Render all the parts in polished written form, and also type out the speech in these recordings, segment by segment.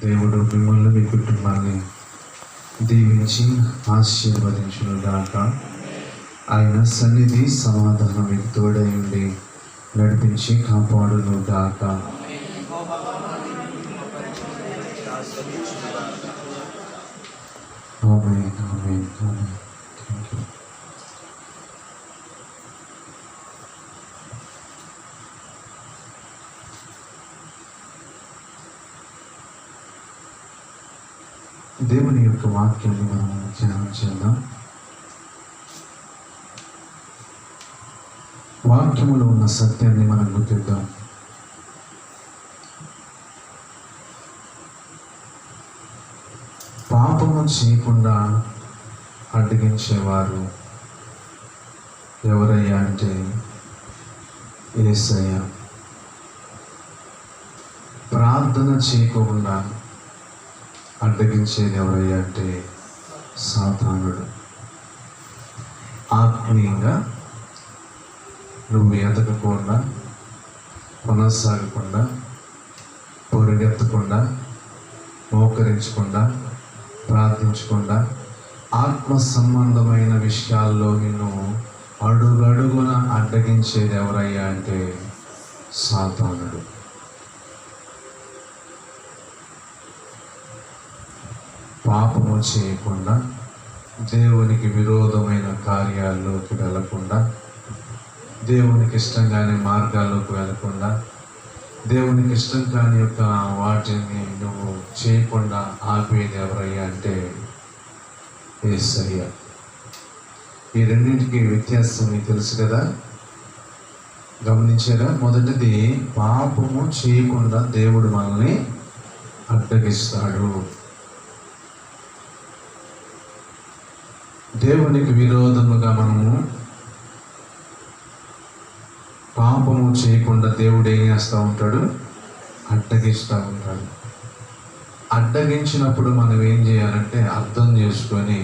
దేవుడు మిమ్మల్ని మీ కుటుంబాన్ని దీవించి ఆశీర్వదించునుగాక. ఆయన సన్నిధి సమాధానం మీకు తోడై ఉండి నడిపించి కాపాడునుగాక. ఆమేన్, ఆమేన్, ఆమేన్. Thank you. దేవుని యొక్క వాక్యాన్ని మనం ధ్యానం చేద్దాం. వాక్యములో ఉన్న సత్యాన్ని మనం గుర్తిద్దాం. పాపము చేయకుండా అడ్డగించేవారు ఎవరయ్యా అంటే యేసయ్య. ప్రార్థన చేయకుండా అడ్డగించేది ఎవరయ్యా అంటే సాతానుడు. ఆత్మీయంగా నువ్వు ఎదగకుండా, కొనసాగకుండా, పొరుగెత్తకుండా, మోకరించకుండా, ప్రార్థించకుండా, ఆత్మ సంబంధమైన విషయాల్లో నిన్ను అడుగడుగున అడ్డగించేది ఎవరయ్యా అంటే సాతానుడు. పాపము చేయకుండా, దేవునికి విరోధమైన కార్యాల్లోకి వెళ్ళకుండా, దేవునికి ఇష్టం కాని మార్గాల్లోకి వెళ్ళకుండా, దేవునికి ఇష్టం కాని యొక్క వాటిని నువ్వు చేయకుండా ఆపేది ఎవరయ్యా అంటే యేసయ్య. ఈ రెండింటికి వ్యత్యాసం మీకు తెలుసు కదా, గమనించారా? మొదటిది, పాపము చేయకుండా దేవుడు మనల్ని అడ్డగిస్తాడు. దేవునికి విరోధముగా మనము పాపము చేయకుండా దేవుడు ఏం చేస్తూ ఉంటాడు? అడ్డగిస్తూ ఉంటాడు. అడ్డగించినప్పుడు మనం ఏం చేయాలంటే అర్థం చేసుకొని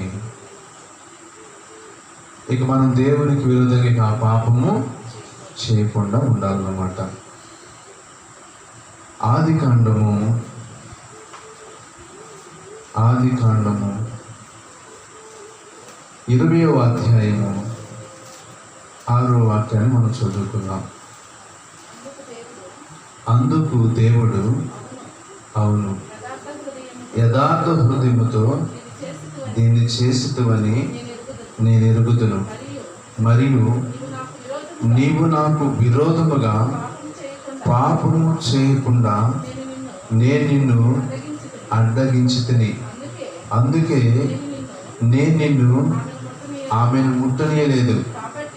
ఇక మనం దేవునికి విరోధంగా ఆ పాపము చేయకుండా ఉండాలన్నమాట. ఆది కాండము 20వ అధ్యాయము 6వ వాక్యాన్ని మనం చదువుకుందాం. అందుకు దేవుడు, అవును, యథార్థ హృదయముతో దీన్ని చేసితువని నేను ఎరుగుదును, మరియు నీవు నాకు విరోధముగా పాపము చేయకుండా నేను నిన్ను అడ్డగించితిని. అందుకే నేను నిన్ను ఆమెను ముట్టనీయలేదు.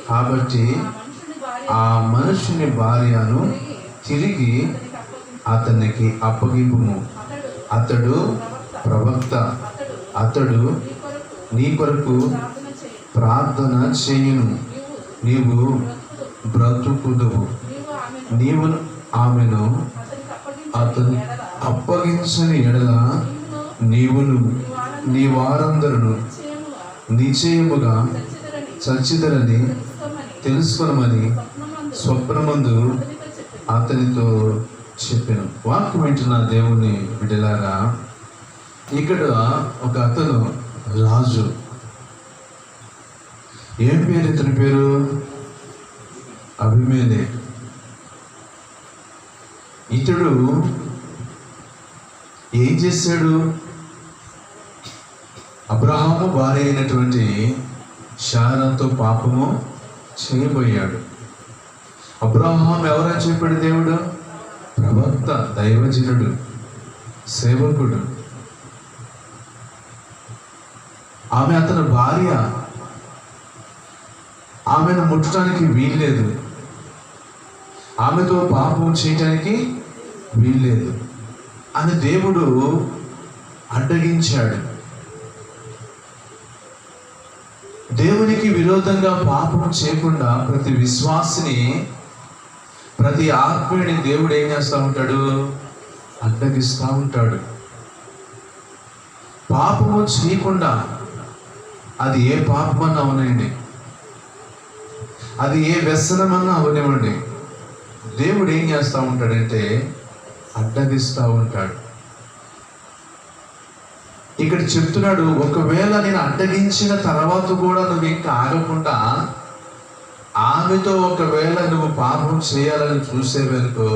కాబట్టి ఆ మనుషుని భార్యను తిరిగి అతనికి అప్పగింపుము. అతడు ప్రవక్త, అతడు నీ కొరకు ప్రార్థన చేయును, నీవు బ్రతుకుదువు. నీవు ఆమెను అతను అప్పగించని ఎడల నీవును నీ వారందరూ నిశ్చయముగా చచ్చిదరని తెలుసుకొనమని స్వప్నమందు అతనితో చెప్పాను. వాక్యం వింటున్న దేవుని బిడ్డలారా, ఇక్కడ ఒక అతను రాజు. ఏం పేరు ఇతని పేరు? అబీమెలెకు. ఇతడు ఏం చేశాడు? అబ్రహాము భార్య అయినటువంటి శారాతో పాపము చేయబోయాడు. అబ్రహాం ఎవరని చెప్పాడు? దేవుడు ప్రవక్త, దైవజనుడు, సేవకుడు. ఆమె అతని భార్య. ఆమెను ముట్టడానికి వీల్లేదు, ఆమెతో పాపం చేయటానికి వీల్లేదు అని దేవుడు అడ్డగించాడు. దేవునికి విరోధంగా పాపం చేయకుండా ప్రతి విశ్వాసిని, ప్రతి ఆత్మీయుని దేవుడు ఏం చేస్తూ ఉంటాడు? అడ్డగిస్తూ ఉంటాడు. పాపము చేయకుండా, అది ఏ పాపమన్నా అవనండి, అది ఏ వ్యసనమన్నా అవనివ్వండి, దేవుడు ఏం చేస్తూ ఉంటాడంటే అడ్డగిస్తూ ఉంటాడు. ఇక్కడ చెప్తున్నాడు, ఒకవేళ నేను అడ్డగించిన తర్వాత కూడా నువ్వు ఇంకా ఆగకుండా ఆమెతో ఒకవేళ నువ్వు పాపం చేయాలని చూసేవనుకో,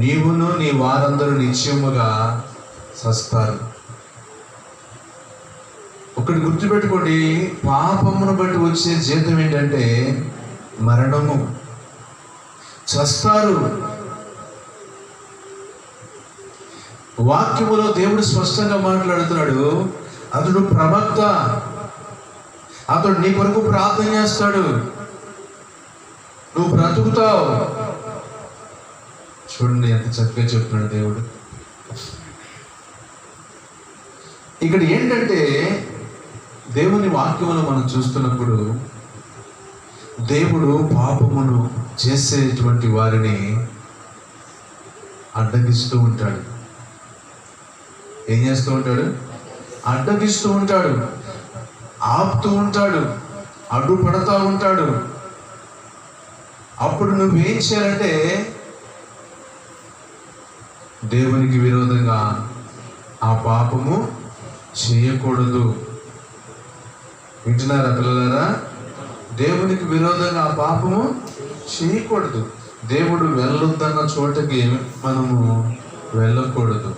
నీవును నీ వారందరూ నిశ్చయముగా చస్తారు. ఒకటి గుర్తుపెట్టుకోండి, పాపమును బట్టి వచ్చే జీతం ఏంటంటే మరణము. చస్తారు. వాక్యములో దేవుడు స్పష్టంగా మాట్లాడుతున్నాడు, అతడు ప్రవక్త, అతడు నీ కొరకు ప్రార్థన చేస్తాడు, నువ్వు బ్రతుకుతావు. చూడండి ఎంత చక్కగా చెప్తున్నాడు దేవుడు. ఇక్కడ ఏంటంటే దేవుని వాక్యమును మనం చూస్తున్నప్పుడు దేవుడు పాపమును చేసేటువంటి వారిని అడ్డగిస్తూ ఉంటాడు. ఏం చేస్తూ ఉంటాడు? అడ్డగిస్తూ ఉంటాడు, ఆపుతూ ఉంటాడు, అడ్డుపడతా ఉంటాడు. అప్పుడు నువ్వేం చేయాలంటే దేవునికి విరోధంగా ఆ పాపము చేయకూడదు. వింటున్నారా పిల్లలారా? దేవునికి విరోధంగా ఆ పాపము చేయకూడదు. దేవుడు వెళ్ళొద్దన్న చోటకి మనము వెళ్ళకూడదు.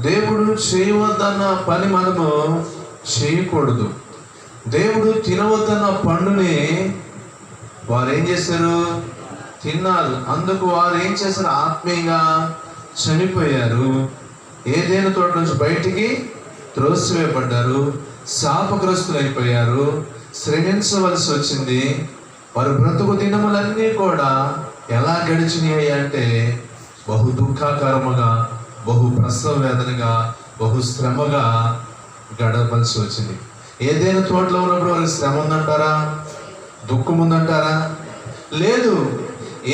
దేవుడు చేయవద్దన్న పని మనము చేయకూడదు. దేవుడు తినవద్దన్న పండుని వారు ఏం చేశారు? తిన్నారు. అందుకు వారు ఏం చేశారు? ఆత్మీయంగా చనిపోయారు. ఏదైనా తోట నుంచి బయటికి త్రోసివేయబడ్డారు, శాపగ్రస్తులైపోయారు, శ్రమించవలసి వచ్చింది. వారు బ్రతుకు దినములన్నీ కూడా ఎలా గడిచినాయి అంటే బహు దుఃఖకరముగా, బహు ప్రసవ వేదనగా, బహు శ్రమగా గడపవలసి వచ్చింది. ఏదైనా తోటలో ఉన్నప్పుడు వారికి శ్రమ ఉందంటారా? దుఃఖం ఉందంటారా? లేదు.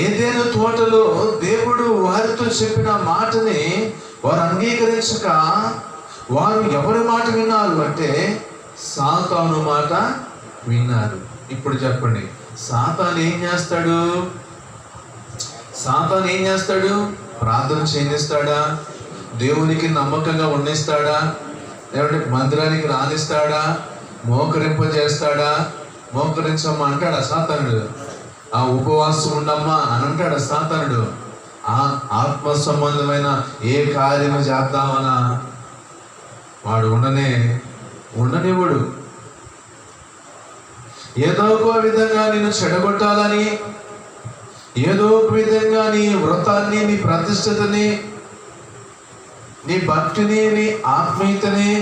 ఏదైనా తోటలో దేవుడు వారితో చెప్పిన మాటని వారు అంగీకరించక వారు ఎవరి మాట విన్నారు అంటే సాతాను మాట విన్నారు. ఇప్పుడు చెప్పండి, సాతాను ఏం చేస్తాడు? సాతాను ఏం చేస్తాడు? ప్రార్థన చేయనిస్తాడా? దేవునికి నమ్మకంగా ఉండనిస్తాడా? లేదంటే మందిరానికి రానిస్తాడా? మోకరింపజేస్తాడా? మోకరించమ్మా అంటాడా సాతానుడు? ఆ ఉపవాసం ఉండమ్మా అని అంటాడా సాతానుడు? ఆ ఆత్మ సంబంధమైన ఏ కార్యము చేద్దామన్నా వాడు ఉండనివ్వడు. ఏదో ఒక విధంగా నేను చెడగొట్టాలని, ఏదో ఒక విధంగా నీ వ్రతాన్ని, నీ ప్రతిష్టతని, నీ భక్తిని, నీ ఆత్మీయతని,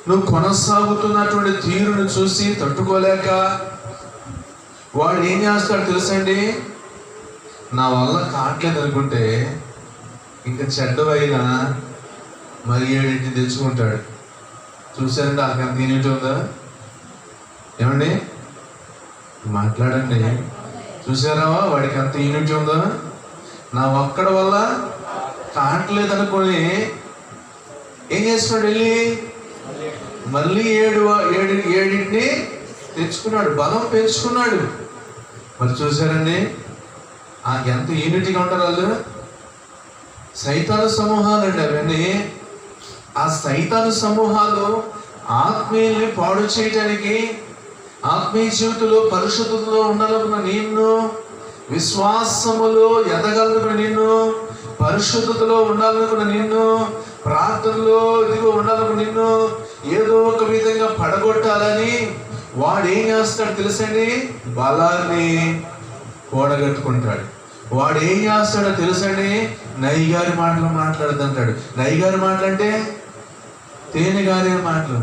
నువ్వు కొనసాగుతున్నటువంటి తీరును చూసి తట్టుకోలేక వాడు ఏం చేస్తాడు తెలుసండి? నా వల్ల కాట్లేదు అనుకుంటే ఇంకా చెడ్డవైనా మరి 7 తెచ్చుకుంటాడు. చూసారండి వాళ్ళకి అంత యూనిట్ ఉందా? ఏమండి మాట్లాడండి. చూసారా వాడికి అంత యూనిట్ ఉందా? నా ఒక్కడ వల్ల కాట్లేదు అనుకొని ఏం చేస్తున్నాడు? వెళ్ళి మళ్ళీ 7 తెచ్చుకున్నాడు, బలం పెంచుకున్నాడు. మరి చూసారండి ఎంత యూనిటీగా ఉంటారు వాళ్ళు. సైతాను సమూహాలు అండి అవన్నీ. ఆ సైతాను సమూహాలు ఆత్మీయుల్ని పాడు చేయటానికి, ఆత్మీయ జీవితంలో పరిశుద్ధతలో ఉండాలనుకున్న నిన్ను, విశ్వాసములో ఎదగలనుకున్న నిన్ను, పరిశుద్ధతలో ఉండాలనుకున్న నిన్ను, ప్రార్థనలో ఇదిగో ఉండాలనుకున్న నిన్ను ఏదో ఒక విధంగా పడగొట్టాలని వాడు ఏం చేస్తాడు తెలుసండి? బలాన్ని కూడగట్టుకుంటాడు. వాడు ఏం చేస్తాడో తెలుసండి? నైగారి మాటలు మాట్లాడద్దంటాడు. నైగారి మాటలు అంటే తేనెగారే మాటలు.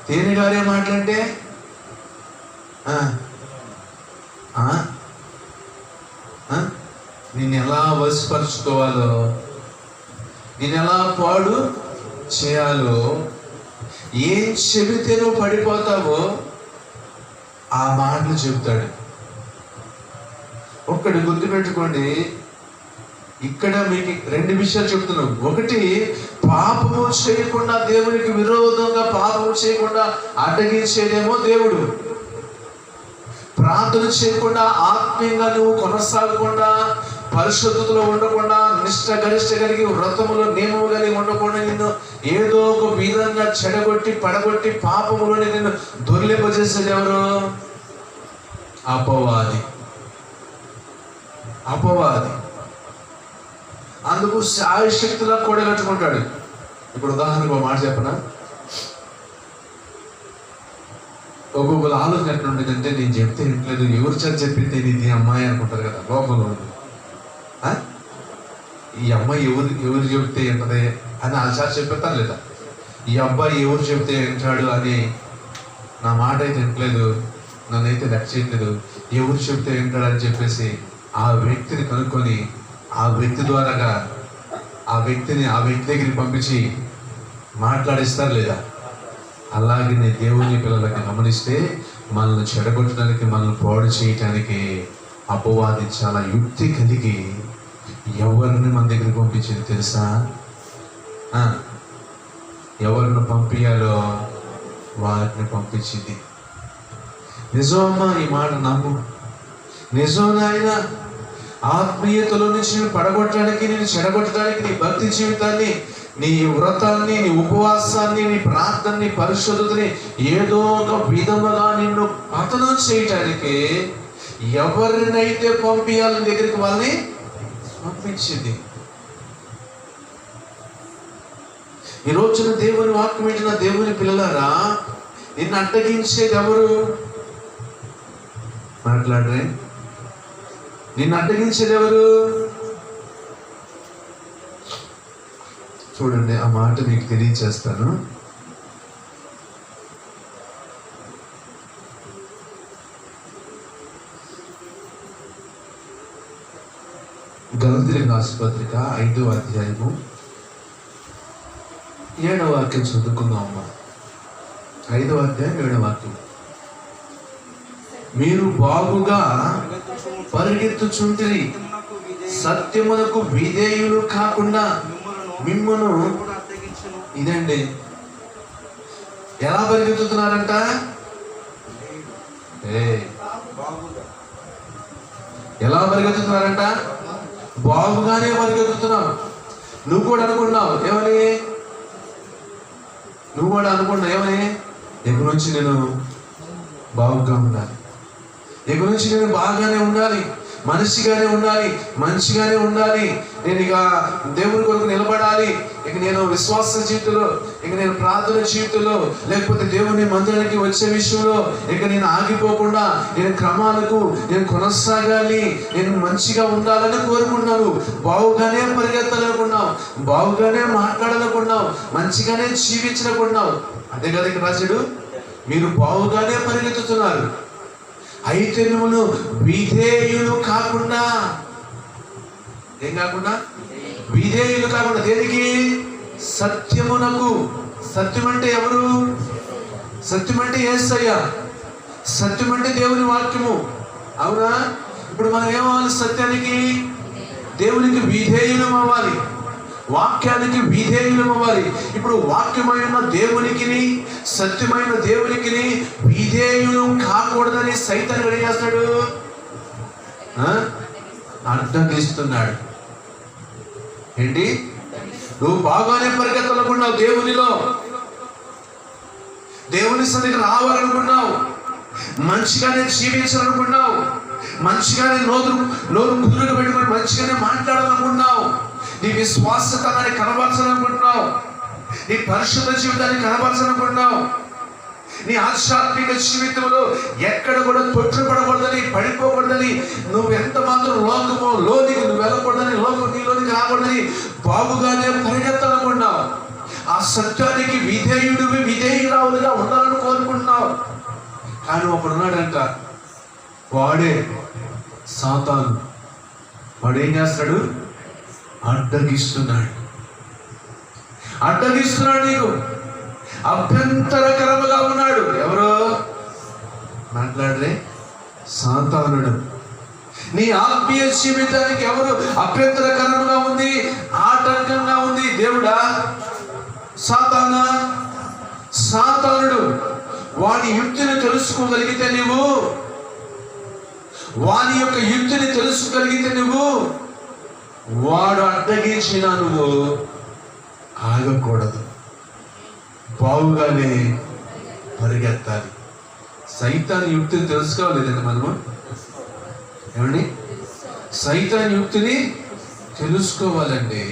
తేనెగారే మాటలు అంటే నిన్ను ఎలా వశపరుచుకోవాలో, నేను ఎలా పాడు చేయాలో, ఏం చెబితే నువ్వు పడిపోతావో ఆ మాటలు చెబుతాడు. ఒక్కటి గుర్తుపెట్టుకోండి, ఇక్కడ మీకు 2 విషయాలు చెప్తున్నాం. ఒకటి, పాపము చేయకుండా, దేవునికి విరోధంగా పాపము చేయకుండా అడ్డగించేదేమో దేవుడు. ప్రార్థన చేయకుండా, ఆత్మీయంగా నువ్వు కొనసాగకుండా, పరిశుద్ధతలో ఉండకుండా, నిష్ట గరిష్ట కలిగి, వ్రతములో నియమము కలిగి ఉండకుండా నిన్ను ఏదో ఒక విధంగా చెడగొట్టి పడగొట్టి పాపములోని నిన్ను దొర్లింపజేసేది ఎవరు? అపవాది. అపవాది. అందుకు శాయశక్తిలా కూడగట్టుకుంటాడు. ఇప్పుడు ఉదాహరణకు ఒక మాట చెప్పనా? ఒక్కొక్కరు ఆలోచన ఎట్లా ఉండేదంటే, నేను చెప్తే ఇంట్లేదు, ఎవరు చెప్పింది ఇది అమ్మాయి అనుకుంటారు కదా లోపల. ఈ అమ్మాయి ఎవరు చెబితే ఏంటది అని ఆచార చెప్పేస్తాను లేదా? ఈ అబ్బాయి ఎవరు చెబితే వింటాడు అని నా మాట అయితే వింటలేదు, నన్నైతే లెక్క చేయట్లేదు, ఎవరు చెబితే వింటాడు అని చెప్పేసి ఆ వ్యక్తిని కనుక్కొని ఆ వ్యక్తి ద్వారాగా ఆ వ్యక్తి దగ్గరికి పంపించి మాట్లాడిస్తారు లేదా? అలాగే నేను దేవుని పిల్లలకి గమనిస్తే మనల్ని చెడగొట్టడానికి, మనల్ని పాడు చేయటానికి అపవాది చాలా యుక్తి కలిగి ఎవరిని మన దగ్గరికి పంపించింది తెలుసా? ఎవరిని పంపించాలో వారిని పంపించింది. నిజమమ్మా, ఈ మాట నమ్ము. నిజం నాయన. ఆత్మీయతలో నుంచి నేను పడగొట్టడానికి, నేను చెడగొట్టడానికి, నీ భక్తి జీవితాన్ని, నీ వ్రతాన్ని, నీ ఉపవాసాన్ని, నీ ప్రార్థనని, పరిశుద్ధతని ఏదో ఒక విధముగా నిన్ను పతనం చేయటానికి ఎవరినైతే పంపించాలని దగ్గరికి వాళ్ళని పంపించింది. ఈ రోజున దేవుని వాక్యం వింటున్న దేవుని పిల్లలారా, నిన్ను అడ్డగించేది ఎవరు? మాట్లాడరే. నిన్ను అడ్డగించేది ఎవరు? చూడండి, ఆ మాట మీకు తెలియచేస్తాను. గలతీయులకు రాసిన పత్రిక 5వ అధ్యాయము 7వ వాక్యం చదువుకుందాం అమ్మా. 5వ అధ్యాయం 7వ వాక్యం. మీరు బాగుగా పరిగెత్తుచుంటిరి, సత్యమునకు విధేయులు కాకుండా మిమ్మును. ఇదండి, ఎలా పరిగెత్తుతున్నారంట? ఎలా పరిగెత్తుతున్నారంట? బాగుగానే పరిగెత్తుతున్నావు. నువ్వు కూడా అనుకున్నావు ఏమని? ఎక్కడి నుంచి నేను బాగుగా ఉండాలి, ఎక్కడి నుంచి నేను బాగానే ఉండాలి, మనిషిగానే ఉండాలి, మంచిగానే ఉండాలి, నేను ఇక దేవుని కొరకు నిలబడాలి, ఇక నేను విశ్వాస జీవితంలో, ఇక నేను ప్రార్థన జీవితంలో, లేకపోతే దేవుని మందిరానికి వచ్చే విషయంలో ఇక నేను ఆగిపోకుండా నేను క్రమాలకు నేను కొనసాగాలి, నేను మంచిగా ఉండాలని కోరుకున్నాను. బావుగానే పరిగెత్తాలనుకున్నావు, బావుగానే మాట్లాడాలనుకున్నావు, మంచిగానే జీవించాలనుకున్నావు. అదే కదా ఇక్కడ రాశాడు, మీరు బావుగానే పరిగెత్తుతున్నారు, అయితే నువ్వు విధేయులు కాకుండా. ఏం కాకుండా? విధేయులు కాకుండా. దేనికి? సత్యమునకు. సత్యం అంటే ఎవరు? సత్యం అంటే యేసయ్య. సత్యం అంటే దేవుని వాక్యము. అవునా? ఇప్పుడు మనం ఏమవ్వాలి? సత్యానికి, దేవునికి విధేయులం అవ్వాలి, వాక్యానికి విధేయులం అవ్వాలి. ఇప్పుడు వాక్యమైన దేవునికి, సత్యమైన దేవునికి విధేయులం కాకూడదని సైతాను ఏం చేస్తాడు? అడ్డగిస్తున్నాడు. ఏంటి? నువ్వు బాగానే పరిగెత్తాలనుకున్నావు, దేవునిలో దేవుని సన్నిధికి రావాలనుకున్నావు, మంచిగానే జీవించాలనుకున్నావు, మంచిగానే నోరు కుదురుగా పెట్టుకొని మంచిగానే మాట్లాడాలనుకున్నావు, నీ విశ్వాసతనాన్ని కనబరచాలనుకుంటున్నావు, నీ పరిశుద్ధ జీవితాన్ని కనబరచాలనుకుంటున్నావు, నీ ఆధ్యాత్మిక జీవితంలో ఎక్కడ కూడా తొట్టుపడకూడదని, పడిపోకూడదని, నువ్వు ఎంత మాత్రం లోనికి నువ్వు వెళ్ళకూడదని, లోకం నీలోనికి రాకూడదని బాగుగానే పరిగెత్తాలనుకున్నావు. ఆ సత్యానికి విధేయురావులుగా ఉండాలని కోరుకుంటున్నావు. కానీ ఒకడున్నాడంట, వాడే సాతాను. వాడు ఏం చేస్తాడు? అడ్డగిస్తున్నాడు నీకు, అభ్యంతరకరముగా ఉన్నాడు. ఎవరో మాట్లాడలే? సాతానుడు. నీ ఆత్మీయ జీవితానికి ఎవరు అభ్యంతరకరముగా ఉంది, ఆటంకంగా ఉంది? దేవుడా? సాతానుడు. వాని యుక్తిని తెలుసుకోగలిగితే నువ్వు, వాని యొక్క యుక్తిని తెలుసుకోగలిగితే నువ్వు, వాడు అడ్డగించినా నువ్వు ఆగకూడదు. బావుగానే పరిగెత్తాలి. సైతాన్ యుక్తిని తెలుసుకోలేదండి మనము. ఏమండి, సైతాన్ యుక్తిని తెలుసుకోవాలండి.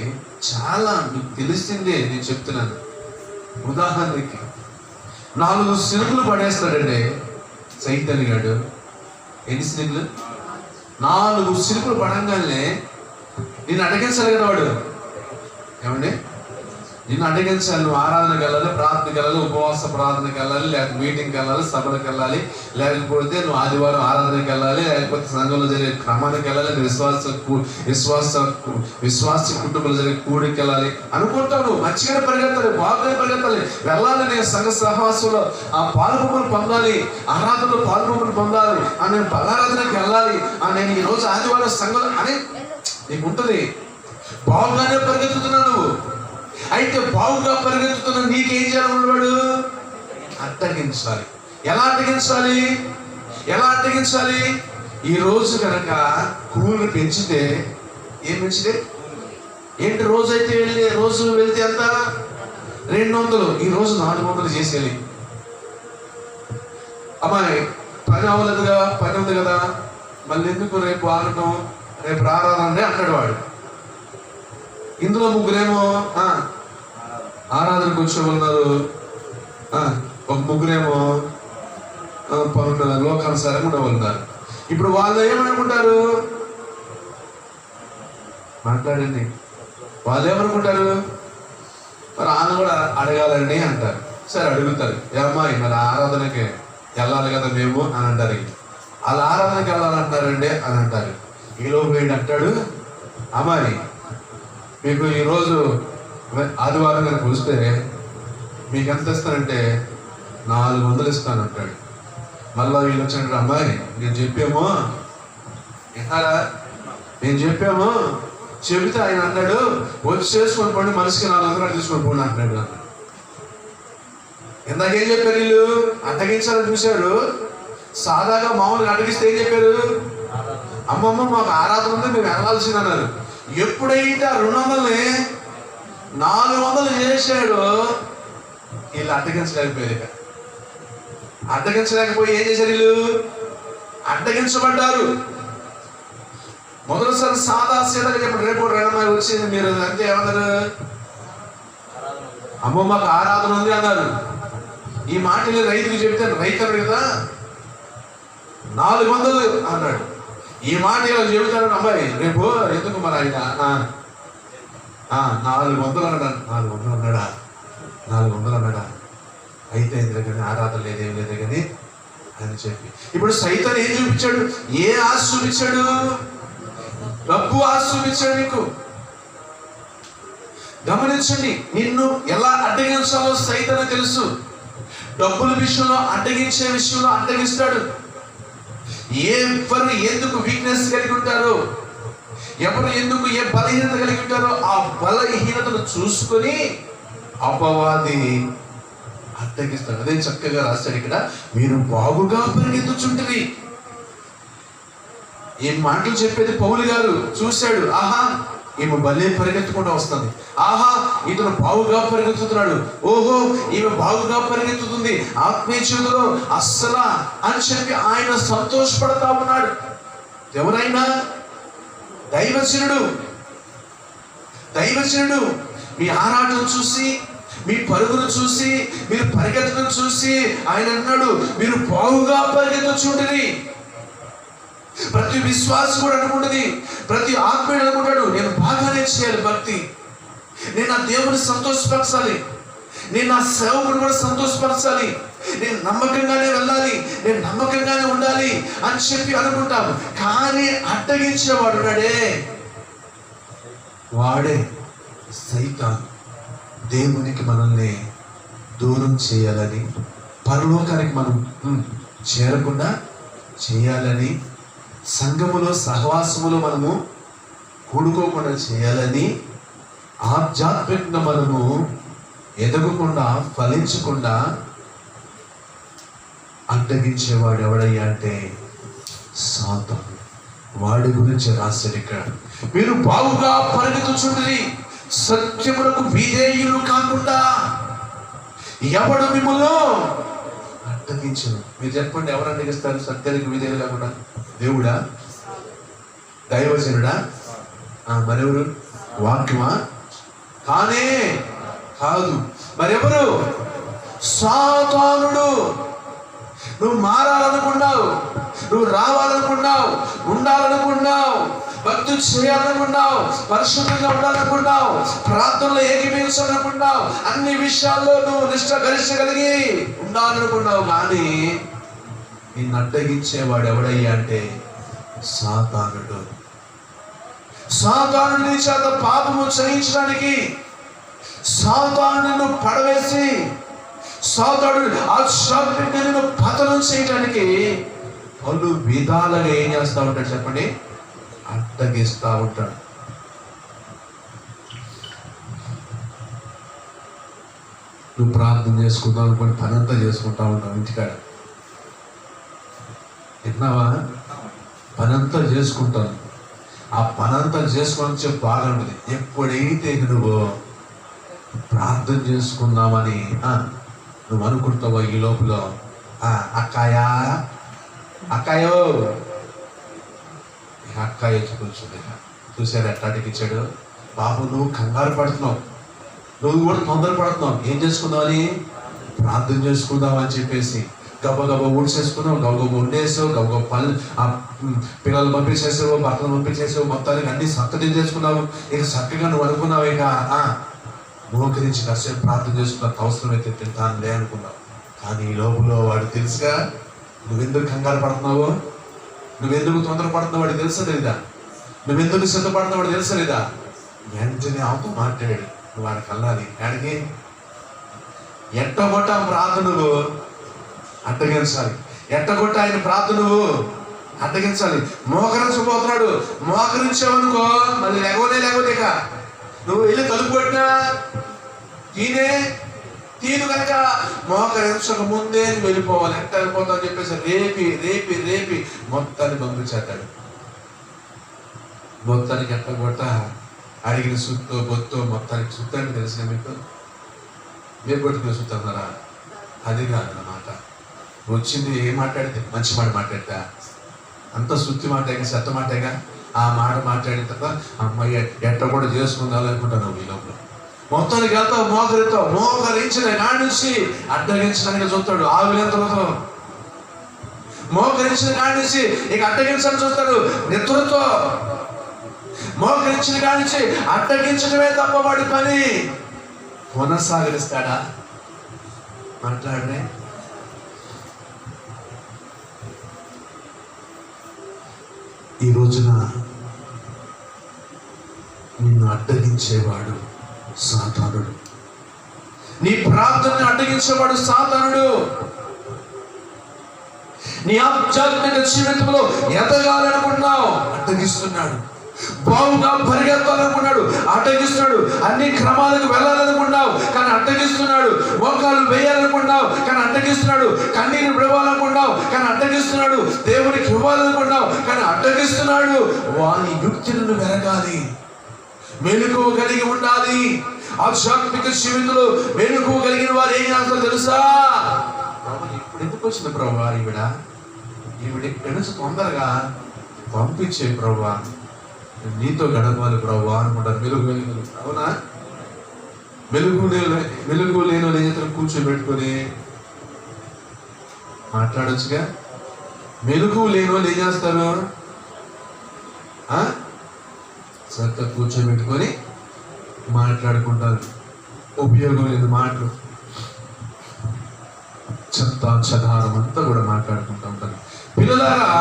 చాలా మీకు తెలిసిందే నేను చెప్తున్నాను. ఉదాహరణకి 4 సినుకులు పడేస్తాడండి సైతాన్ గాడు. ఎన్ని సినుకులు? 4 సినుకులు పడంగానే నిన్ను అడగించాలి కదా వాడు. ఏమండి, నిన్ను అడగించాలి. నువ్వు ఆరాధనకి వెళ్ళాలి, ప్రార్థనకి వెళ్ళాలి, ఉపవాస ప్రార్థనకి వెళ్ళాలి, లేకపోతే మీటింగ్కి వెళ్ళాలి, సభలకు వెళ్ళాలి, లేకపోతే నువ్వు ఆదివారం ఆరాధనకి వెళ్ళాలి, లేకపోతే సంఘంలో జరిగే క్రమానికి వెళ్ళాలి, విశ్వాస కుటుంబంలో జరిగే కూడికి వెళ్ళాలి అనుకుంటావు. నువ్వు మంచిగానే పరిగెత్తాలి, బాగానే పరిగెత్తాలి, వెళ్ళాలి. నేను సంఘ సహవాసంలో ఆ పాల్గొమ్మలు పొందాలి, ఆరాధనలో పాల్గొమ్మలు పొందాలి, నేను బలారాధనకి వెళ్ళాలి, నేను ఈరోజు ఆదివారం సంఘం అని నీకు ఉంటుంది. బాగుగానే పరిగెత్తుతున్నావు నువ్వు. అయితే బాగుగా పరిగెత్తుతున్నా నీకేం చేయాలన్నాడు? అడ్డగించాలి. ఎలా అడ్డగించాలి? ఎలా అడ్డగించాలి? ఈ రోజు కనుక కూలి పెంచితే ఏం పెంచితే ఏంటి? రోజు వెళ్తే ఎంత? 200. ఈ రోజు 400 చేసేయాలి. అమ్మాయి పని అవ్వలేదుగా, పని ఉంది కదా, మళ్ళీ ఎందుకు రేపు ఆగటం, రేపు ఆరాధన అంటాడు వాడు. ఇందులో 3 ఆరాధనకు వచ్చే ఉన్నారు, ఒక 3 లోకానుసారంగా ఉండేవాళ్ళున్నారు. ఇప్పుడు వాళ్ళు ఏమనుకుంటారు? మాట్లాడండి. వాళ్ళు ఏమనుకుంటారు? మరి ఆమె కూడా అడగాలండి అంటారు. సరే అడుగుతారు, ఏమ్మాయి మరి ఆరాధనకి వెళ్ళాలి కదా మేము అని అంటారు. వాళ్ళ ఆరాధనకి వెళ్ళాలంటారండి అని అంటారు. ఈలోపు వీడు అంటాడు, అమ్మాయి మీకు ఈరోజు ఆదివారం కనుక వస్తే మీకు ఎంత ఇస్తానంటే 400 ఇస్తానంటాడు. మళ్ళీ వీళ్ళు వచ్చినట్టు, అమ్మాయి నేను చెప్పాము విన్నారా, నేను చెప్పాము, చెబితే ఆయన అన్నాడు వచ్చి చేసుకొని పోండి, మనిషికి 400 తీసుకొని పోండి అంటున్నాడు. ఇందాకేం చెప్పారు వీళ్ళు? అడ్డగించాలని చూశారు. సాదాగా మామూలుగా అడ్డగిస్తే ఏం చెప్పారు? అమ్మమ్మ మాకు ఆరాధన ఉంది, మేము వెళ్ళాల్సింది అన్నారు. ఎప్పుడైతే 200ని 400 చేశాడు, వీళ్ళు అడ్డగించలేకపోయారు. అడ్డగించలేకపోయి ఏం చేశారు? వీళ్ళు అడ్డగించబడ్డారు. మొదటిసారి సాదా సీదాగా చెప్పండి, రేపు రెండమ్మాయి వచ్చింది, మీరు అంటే ఏమన్నారు? అమ్మ మాకు ఆరాధన ఉంది అన్నారు. ఈ మాటలు రైతుకు చెప్తే రైతు కదా 400 అన్నాడు. ఈ మాట ఇలా చెబుతాడు, అమ్మాయి రేపు ఎందుకు మరి ఆయన 400 అన్నాడు. 400 అన్నాడా? 400 అన్నాడా? అయితే ఇందులో కానీ ఆరాధన లేదేం లేదు కానీ అని చెప్పి ఇప్పుడు సైతాన్ ఏం చూపించాడు? ఏ ఆశ చూపించాడు? డబ్బు ఆశ చూపించాడు నీకు. గమనించండి, నిన్ను ఎలా అడ్డగించాలో సైతాన్ తెలుసు. డబ్బుల విషయంలో అడ్డగించే విషయంలో అడ్డగిస్తాడు. ఎవరు ఎందుకు వీక్నెస్ కలిగి ఉంటారో, ఎవరు ఎందుకు ఏ బలహీనత కలిగి ఉంటారో ఆ బలహీనతను చూసుకొని అపవాది అడ్డగిస్తాడు. అదే చక్కగా రాశాడు ఇక్కడ, మీరు బాగుగా పరిగెత్తుచుంటిరి. ఏం మాటలు చెప్పేది పౌలు గారు చూశాడు. ఆహా ఈమె భలే పరిగెత్తుకుంటూ వస్తుంది, ఆహా ఇతను బాగుగా పరిగెత్తుతున్నాడు, ఓహో ఈమె బాగుగా పరిగెత్తుతుంది, ఆత్మీయ జీవితంలో అస్సలా అని చెప్పి ఆయన సంతోషపడతా ఉన్నాడు. ఎవరైనా దైవజనుడు మీ ఆరాటం చూసి, మీ పరుగును చూసి, మీరు పరిగెత్తడం చూసి ఆయన అన్నాడు, మీరు బాగుగా పరిగెత్తుచుండిరి. ప్రతి విశ్వాసం కూడా అనుకుంటుంది, ప్రతి ఆత్మీయుడు అనుకుంటాడు, నేను బాగానే చేయాలి భక్తి, నేను నా దేవుని సంతోషపరచాలి, నేను నా సేవకుని కూడా సంతోషపరచాలి, నేను నమ్మకంగానే వెళ్ళాలి, నేను నమ్మకంగానే ఉండాలి అని చెప్పి అనుకుంటాము. కానీ అడ్డగించేవాడు ఉన్నాడే, వాడే సైతాన్. దేవునికి మనల్ని దూరం చేయాలని, పరలోకానికి మనం చేరకుండా చేయాలని, సంఘములో సహవాసములో మనము కూడుకోకుండా చేయాలని, ఆధ్యాత్మికంగా మనము ఎదగకుండా ఫలించకుండా అడ్డగించేవాడు ఎవడయ్యా అంటే సాతాను. వాడి గురించి రాశాడు ఇక్కడ, మీరు బాగుగా పరిగెత్తుచుండిరి, సత్యములకు విధేయులు కాకుండా. ఎవడు మిమ్మల్ని అడ్డగించను. మీరు చెప్పండి, ఎవరు అడ్డగిస్తారు సత్యానికి విధేయులు కాకుండా? దేవుడా? దైవజనుడా? మరెవరు? వాక్యమా? కానే కాదు. మరెవరు? సాతానుడు. నువ్వు మారాలనుకున్నావు, నువ్వు రావాలనుకున్నావు, ఉండాలనుకున్నావు, భక్తి చేయాలనుకున్నావు, పరిశుద్ధంగా ఉండాలనుకున్నావు, ప్రార్థనలో ఏకీభవించాలనుకున్నావు, అన్ని విషయాల్లో నువ్వు నిష్ఠ గరిష్ట కలిగి ఉండాలనుకున్నావు. కానీ నిన్ను అడ్డగించేవాడు ఎవడయ్యా అంటే సాతానుడు. సాతానుడి చేత పాపము చేయించడానికి, సాతానును పడవేసి, సాతానుడు ఆధ్యాత్మికను పతనం చేయడానికి పలు విధాలుగా ఏం చేస్తా ఉంటాడు చెప్పండి? అడ్డగిస్తా ఉంటాడు. నువ్వు ప్రార్థన చేసుకుందాం అనుకోని పనంతా చేసుకుంటా ఉంటావు ఇంటికాడ. విన్నావా? పనంతా చేసుకుంటాను. ఆ పనంతా చేసుకొని చెప్పి బాగా ఉంటుంది. ఎప్పుడైతే నువ్వు ప్రార్థన చేసుకుందామని నువ్వు అనుకుంటావో ఈ లోపల అక్కాయో అక్కాయ కూర్చుంది. చూసారు ఎట్లా అడిగించాడు? బాబు నువ్వు కంగారు పడుతున్నావు, నువ్వు కూడా తొందరపడుతున్నావు. ఏం చేసుకుందామని? ప్రార్థన చేసుకుందాం అని చెప్పేసి గబగబా ఊడ్చేసుకున్నావు, గబగబా వండేసావు, గబగబా పిల్లలు పంపించేసావు, భర్తలు పంపించేసావు, మొత్తానికి అన్ని చక్కగా చేసుకున్నావు. ఇక చక్కగా నువ్వు అనుకున్నావు, ఇక మోకరించి కాసేపు ప్రార్థన చేసుకున్నావు, అవసరమైతే తింటానులే అనుకున్నావు. కానీ ఈ లోపల వాడు తెలుసుగా నువ్వెందుకు కంగారు పడుతున్నావు, నువ్వెందుకు తొందరపడుతున్నావు వాడికి తెలుసా లేదా? నువ్వెందుకు సిద్ధపడుతున్నావు వాడు తెలుసా లేదా? వెంటనే ఆవుతూ మాట్లాడాడు. నువ్వు వాడికి అల్లాలి. ఆడికి ఎట్టగొట్ట ప్రార్థన నువ్వు అడ్డగించాలి. ఎట్టగొట్ట ఆయన ప్రార్థన నువ్వు అడ్డగించాలి. మోకరించబోతున్నాడు, మోకరించావనుకో మళ్ళీ లేకపోతే ఇక నువ్వు వెళ్ళి తలుపు కొట్టినా తీను కనుక మోకరించక ముందే వెళ్ళిపోవాలి. ఎంత వెళ్ళిపోతావు అని చెప్పేసి రేపి రేపి రేపి మొత్తాన్ని పంపించేస్తాడు. మొత్తానికి ఎట్టగొట్ట అడిగిన సుత్తో బొత్తో మొత్తానికి సుత్తానికి తెలిసిన మీకు మీరు కొట్టుకుని సుత్తన్నారా? అది కాదన్నమాట. వచ్చింది ఏం మాట్లాడితే మంచి మాట మాట్లాడతా, అంత శుద్ధి మాటేగా చెత్త మాటేగా. ఆ మాట మాట్లాడిన తర్వాత అమ్మాయి ఎట్ట కూడా చేసుకుందాం అనుకుంటాను. ఈ లోపల మొత్తానికి వెళ్తావు, మోకరిస్తావు, మోకరించిన కానించి అడ్డగించడానికి చూస్తాడు. ఆవిలెంతలతో మోకరించిన కానించి ఇక అడ్డగించడానికి చూస్తాడు. నిద్రతో మోకరించిన కానించి అడ్డగించడమే తప్ప వాడి పని కొనసాగిస్తాడా? మాట్లాడనే. ఈ రోజున నిన్ను అడ్డగించేవాడు సాతానుడు. నీ ప్రార్థనని అడ్డగించేవాడు సాతానుడు. నీ ఆధ్యాత్మిక జీవితంలో ఎదగాలనుకున్నావు, అడ్డగిస్తున్నాడు. బాగుగా పరిగెత్తాలనుకున్నాడు, అడ్డగిస్తున్నాడు. అన్ని క్రమాలకు వెళ్ళాలనుకున్నావు కానీ అడ్డగిస్తున్నాడు. మోకాలు వేయాలనుకున్నావు కానీ అడ్డగిస్తున్నాడు. కన్నీరు విడవాలనుకున్నావు కానీ అడ్డగిస్తున్నాడు. దేవునికి ఇవ్వాలనుకున్నావు కానీ అడ్డగిస్తున్నాడు. వాని యుక్తులను వెరగాలి, మెలకువ కలిగి ఉండాలి. ఆధ్యాత్మిక జీవితంలో మెలకువ కలిగిన వారు ఏం చేస్తారో తెలుసా? ఇప్పుడు ఎందుకు వచ్చింది ప్రభు ఈవిడ ఎనుసు తొందరగా పంపించే ప్రభు, నీతో గడపాలి ప్రభు అనుకుంటారు. మెలుగు అవునా? మెలుగు లేని చేతులు కూర్చోబెట్టుకొని మాట్లాడొచ్చుగా. మెలుగు లేని వాళ్ళు ఏం చేస్తారు? చక్కగా కూర్చోబెట్టుకొని మాట్లాడుకుంటారు. ఉపయోగం లేదు మాటలు, చెత్త చెదారం అంతా కూడా మాట్లాడుకుంటూ ఉంటారు. పిల్లలారా,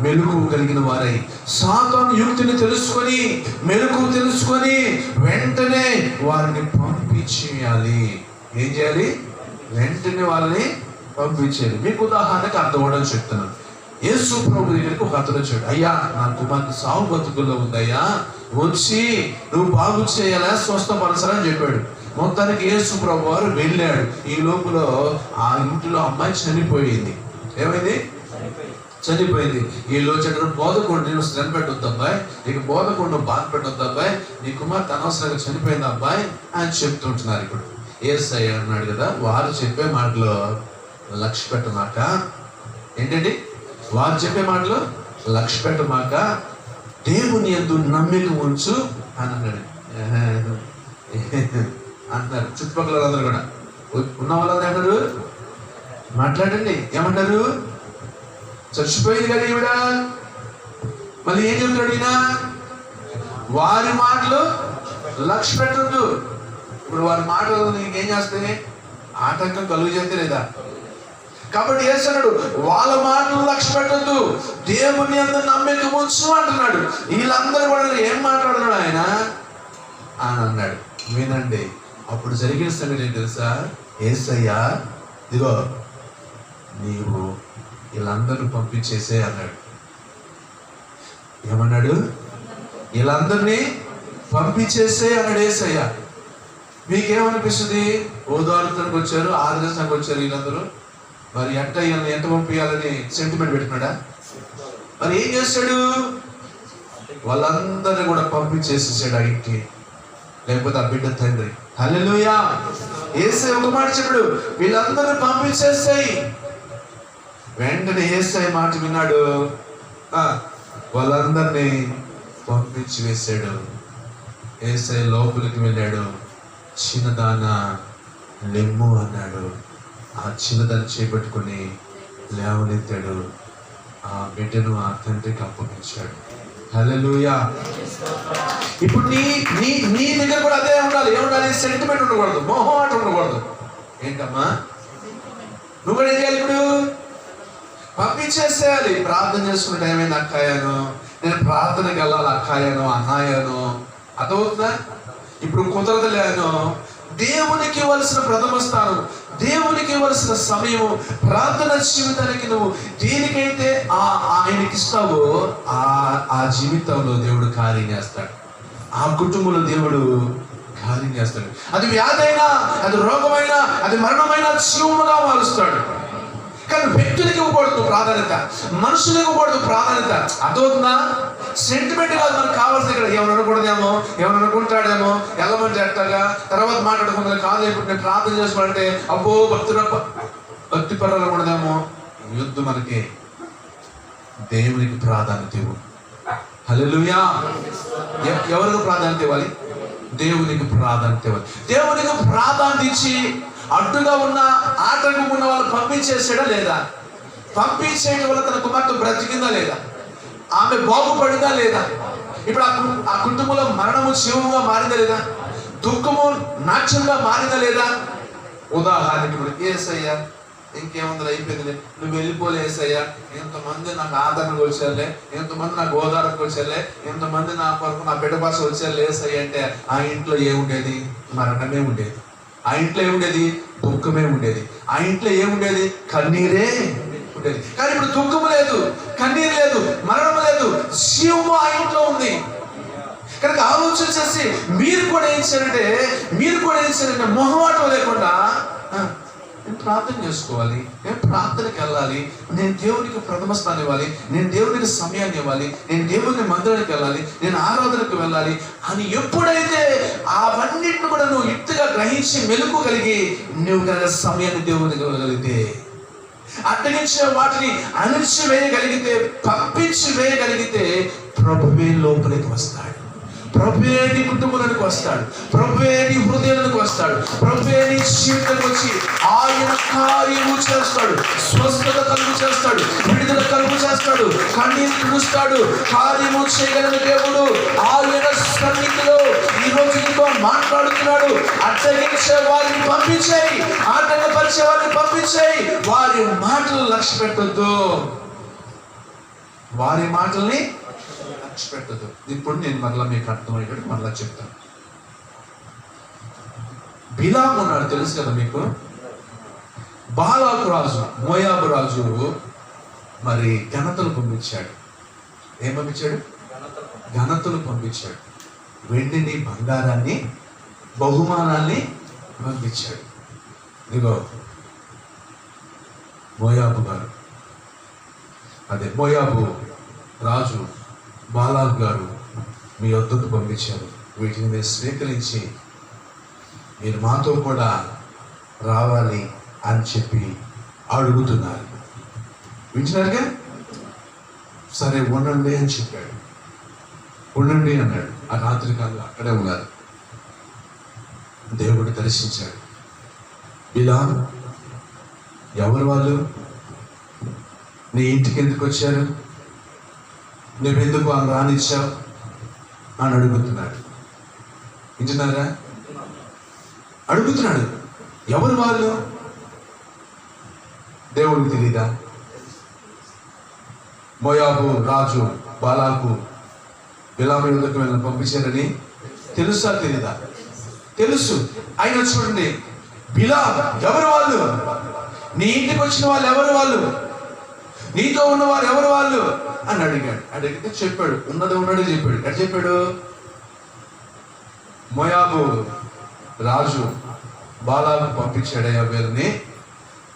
మెలకువ కలిగిన వారై సాతాను యుక్తిని తెలుసుకొని, మెలకువ తెలుసుకొని వెంటనే వారిని పంపించేయాలి. ఏం చేయాలి? వెంటనే వాళ్ళని పంపించేయాలి. మీకు ఉదాహరణకు అర్థం అవ్వడం చెప్తున్నాను. యేసు ప్రభు దగ్గరికి ఒక అతను వచ్చాడు. అయ్యా, నా కుమార్తె సాగు బతుకుల్లో ఉందయ్యా, వచ్చి నువ్వు బాగు చేయాలా, స్వస్థపరచాలని చెప్పాడు. మొత్తానికి యేసు ప్రభు వారు వెళ్ళాడు. ఈ లోపల ఆ ఇంటిలో అమ్మాయి చనిపోయింది. ఏమైంది? చనిపోయింది. వీళ్ళు వచ్చేటప్పుడు బోధకుండా నేను శ్రమ పెట్టొద్దు అబ్బాయి, నీకు బోధకుండా బాధ పెట్టొద్దు అబ్బాయి, నీ కుమార్తె అనవసరంగా చనిపోయింది అబ్బాయి అని చెప్తుంటున్నారు. ఇప్పుడు యేసయ్య అన్నాడు కదా, వారు చెప్పే మాటలో లక్ష్య పెట్టమాక. ఏంటండి? వారు చెప్పే మాటలు లక్ష్య పెట్టమాక, దేవుని యందు నమ్మిక ఉంచు అని అన్నాడు. అంటున్నారు చుట్టుపక్కల వాళ్ళందరూ కూడా. ఉన్న వాళ్ళందరూ ఏమన్నారు? మాట్లాడండి, ఏమన్నారు? చచ్చిపోయింది కదా ఈవిడ, మళ్ళీ ఏం చెప్తాడు ఈయన? వారి మాటలు లక్ష్య పెట్టద్దు. ఇప్పుడు వారి మాటలు నీకేం చేస్తాయి? ఆటంకం కలుగు చేస్తే లేదా? కాబట్టి యేసన్నాడు వాళ్ళ మాటలు లక్ష్య పెట్టద్దు, దేవుని యందు నమ్మిక ఉంచు అంటున్నాడు. వీళ్ళందరూ కూడా ఏం మాట్లాడుతున్నాడు ఆయన అని అన్నాడు. వినండి, అప్పుడు జరిగిన సంగతి ఏంటి తెలుసా? యేసయ్యా ఇదిగో నీవు వీళ్ళందరూ పంపించేసే అన్నాడు. ఏమన్నాడు? వీళ్ళందరినీ పంపించేసే అన్నాడు యేసయ్య. మీకేమనిపిస్తుంది? ఓదార్తానికి వచ్చారు, ఆదరించడానికి వచ్చారు వీళ్ళందరూ, మరి ఎంత పంపించాలని సెంటిమెంట్ పెట్టుకున్నాడా? మరి ఏం చేస్తాడు? వాళ్ళందరినీ కూడా పంపించేసేసాడు ఆ ఇంటికి, లేకపోతే ఆ బిడ్డ తండ్రి. హల్లెలూయా! యేసయ్య ఒక మాట చెప్పాడు, వీళ్ళందరినీ పంపించేస్తాయి. వెంటనే యేసయ్య మాట విన్నాడు, వాళ్ళందరినీ పంపించి వేసాడు. యేసయ్య లోపలికి వెళ్ళాడు, చిన్నదాన లెమ్ము అన్నాడు. ఆ చిన్నదాన్ని చేపట్టుకుని లేవనెత్తాడు, ఆ బిడ్డను ఆ తండ్రికి అప్పగించాడు. హల్లెలూయా! ఇప్పుడు నీ దగ్గర కూడా అదే ఉండాలి. ఏముండాలి? సెంటిమెంట్ ఉండకూడదు, మోహమాట ఉండకూడదు. ఏంటమ్మా నువ్వు కూడా ఏం చేయాలి? ఇప్పుడు పంపించేసేయాలి. ప్రార్థన చేసుకునే టైం అయింది అక్కాయను, నేను ప్రార్థనకి వెళ్ళాలి అక్కాయను, అన్నాయను, అదవుతుందా? ఇప్పుడు కుదరదులేను. దేవునికి ఇవ్వాల్సిన ప్రథమ స్థానం, దేవునికి ఇవ్వాల్సిన సమయము, ప్రార్థన జీవితానికి నువ్వు దేనికైతే ఆయనకి ఇస్తావో ఆ జీవితంలో దేవుడు కార్యం చేస్తాడు, ఆ కుటుంబంలో దేవుడు కార్యం చేస్తాడు. అది వ్యాధైనా, అది రోగమైనా, అది మరణమైనా జీవముగా మారుస్తాడు. కానీ వ్యక్తులకి ఇవ్వకూడదు ప్రాధాన్యత, మనుషులకు ఇవ్వకూడదు ప్రాధాన్యత. అదవుతుందా? సెంటిమెంట్ కాదు మనకు కావాల్సింది. ఇక్కడ ఏమైనా అనకూడదేమో, ఏమైనా అనుకుంటాడేమో, వెళ్ళమంటే ఎట్టగా తర్వాత మాట్లాడుకుంటుంది కాదు. ఇప్పుడు నేను ప్రార్థన చేసుకోవాలంటే అబ్బో భక్తి పరాలు కూడదేమో. యుద్ధం మనకి దేవునికి ప్రాధాన్యత ఇవ్వు. హల్లెలూయా! ఎవరికి ప్రాధాన్యత ఇవ్వాలి? దేవునికి ప్రాధాన్యత ఇవ్వాలి. దేవునికి ప్రాధాన్యత ఇచ్చి అడ్డుగా ఉన్న, ఆటంకం ఉన్న వాళ్ళు పంపించేసాడా లేదా? పంపించేయడం వల్ల తన కుమార్తె బ్రతికిందా లేదా? ఆమె బాగుపడిందా లేదా? ఇప్పుడు ఆ కుటుంబంలో మరణము జీవముగా మారిందా లేదా? దుఃఖము నాట్యంగా మారిందా లేదా? ఉదాహరణకి ఇప్పుడు యేసయ్య ఇంకేముంది, అయిపోయింది, నువ్వు వెళ్ళిపోలే యేసయ్య, ఎంతమంది నాకు ఆదరణకు వచ్చారులే, ఎంతమంది నాకు ఓదారణకు వచ్చారులే, ఎంతమంది నా కొరకు నా బిడ్డ భాష వచ్చారు యేసయ్య అంటే ఆ ఇంట్లో ఏముండేది? మరణమే ఉండేది. ఆ ఇంట్లో ఏముండేది? దుఃఖమే ఉండేది. ఆ ఇంట్లో ఏముండేది? కన్నీరే ఉండేది. కానీ ఇప్పుడు దుఃఖము లేదు, కన్నీరు లేదు, మరణం లేదు, జీవము ఆ ఇంట్లో ఉంది. కనుక ఆలోచన చేసి మీరు కూడా ఏం చేయాలంటే మొహమాటం లేకుండా నేను ప్రార్థన చేసుకోవాలి, నేను ప్రార్థనకి వెళ్ళాలి, నేను దేవునికి ప్రథమ స్థానం ఇవ్వాలి, నేను దేవునికి సమయాన్ని ఇవ్వాలి, నేను దేవుని మందిరానికి వెళ్ళాలి, నేను ఆరాధనకు వెళ్ళాలి అని ఎప్పుడైతే అవన్నిటిని కూడా నువ్వు యుక్తిగా గ్రహించి మెలుకోగలిగి నువ్వు కనుక సమయాన్ని దేవునికి ఇవ్వగలిగితే, అడ్డగించే వాటిని అణిచి వేయగలిగితే, పంపించి వేయగలిగితే ప్రభువే లోపలికి వస్తాడు. ప్రభువే నీ కుటుంబానికి వస్తాడు. ప్రభువే నీ హృదయానికి వస్తాడు. ప్రభువే నీ జీవితానికి వచ్చి ఆయన కార్యము చేస్తాడు. స్వస్థత కలుగు చేస్తాడు, విడుదల కలుగు చేస్తాడు, కన్నీరు తుడుస్తాడు. కార్యము చేయగలిగిన దేవుడు ఆయన సన్నిధిలో ఈ రోజు నీతో మాట్లాడుతున్నాడు. అడ్డగించే వారిని పంపించేయి, ఆటంకపరిచే వారిని పంపించేయి. వారి మాటలు లక్ష్య పెట్టొద్దు, వారి మాటల్ని పెట్టదు. ఇప్పుడు నేను మరలా మీకు అర్థమయ్యేటట్టు మరలా చెప్తాను. బిలాము ఉన్నాడు, తెలుసు కదా మీకు. బాలాకు రాజు, మోయాబు రాజు మరి ఘనతలు పంపించాడు. ఏం పంపించాడు? ఘనతలు పంపించాడు. వెండిని, బంగారాన్ని, బహుమానాన్ని పంపించాడు. ఇదిగో మోయాబు గారు, అదే మోయాబు రాజు బాలాకు గారు మీ వద్దకు పంపించారు. వీటిని మీరు స్వీకరించి మీరు మాతో కూడా రావాలి అని చెప్పి అడుగుతున్నారు. వింటున్నారుగా? సరే ఉండండి అని చెప్పాడు. ఉండండి అన్నాడు. ఆ రాత్రి కాలంలో అక్కడే ఉన్నారు. దేవుడు దర్శించాడు. ఇలా ఎవరు వాళ్ళు? నీ ఇంటికి ఎందుకు వచ్చారు? నువ్వెందుకు వాళ్ళు రానిచ్చావు అని అడుగుతున్నాడు. వింటున్నారా? అడుగుతున్నాడు. ఎవరు వాళ్ళు? దేవుడికి తెలీదా? మోయాబు రాజు బాలాకు బిలాము యుద్ధకు వెళ్ళి పంపించారని తెలుసా తెలీదా? తెలుసు. ఆయన చూడండి, బిలాము ఎవరు వాళ్ళు? నీ ఇంటికి వచ్చిన వాళ్ళు ఎవరు వాళ్ళు? నీతో ఉన్నవారు ఎవరు వాళ్ళు అని అడిగాడు. అడిగితే చెప్పాడు, ఉన్నది ఉన్నది చెప్పాడు. ఎక్కడ చెప్పాడు? మోయాబు రాజు బాలాకు పంపించాడయ్యా వీళ్ళని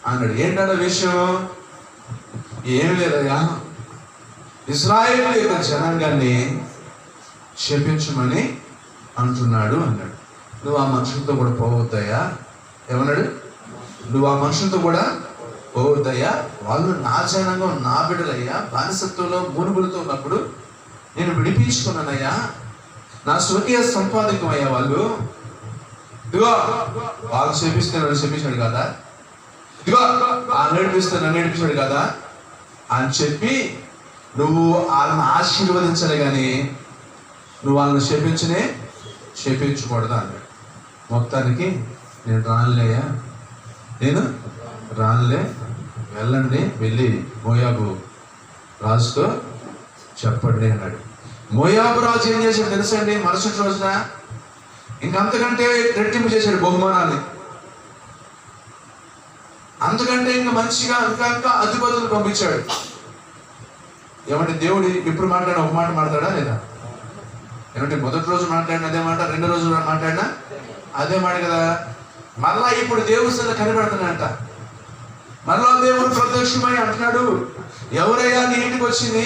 అన్నాడు. ఏంటన్న విషయం? ఏం లేదయ్యా, ఇశ్రాయేలు యొక్క జనాంగాన్ని క్షమించమని అంటున్నాడు అన్నాడు. నువ్వు ఆ మనుషులతో కూడా పోవద్దయ్యా. ఏమన్నాడు? నువ్వు ఆ మనుషులతో కూడా పోవద్దయ్యా, వాళ్ళు నా జనాంగం, నా బిడ్డలయ్యా. బానిసత్వంలో మూనుగులతో ఉన్నప్పుడు నేను విడిపించుకున్నానయ్యా, నా స్వకీయ సంపాదకం అయ్యా వాళ్ళు. ఇదిగో వాళ్ళు క్షమిస్తే నన్ను క్షమించాడు కదా, ఇదిగో వాళ్ళు నడిపిస్తే నన్ను నడిపించాడు కదా అని చెప్పి నువ్వు వాళ్ళని ఆశీర్వదించాలి కానీ నువ్వు వాళ్ళని క్షమించకూడదు అన్నాడు. మొత్తానికి నేను రానులేయా, నేను రానులే, వెళ్ళండి, వెళ్ళి మోయాబు రాజుతో చెప్పండి అన్నాడు. మోయాబు రాజు ఏం చేశాడు తెలుసండి? మరుసటి రోజున ఇంకంతకంటే రెట్టింపు చేశాడు బహుమానాన్ని. అంతకంటే ఇంకా మంచిగా ఇంకా అధిపతులు పంపించాడు. ఏమంటే దేవుడు ఎప్పుడు మాట్లాడినా ఒక మాట మాట్లాడా లేదా? ఏమంటే మొదటి రోజు మాట్లాడిన అదే మాట, రెండో రోజు మాట్లాడినా అదే మాట కదా. మరలా ఇప్పుడు దేవుడు సరే కనిపెడుతున్నాడంట. మరలా దేవుడు ప్రత్యక్షమై అంటున్నాడు, ఎవరయ్యా నీ ఇంటికి వచ్చింది,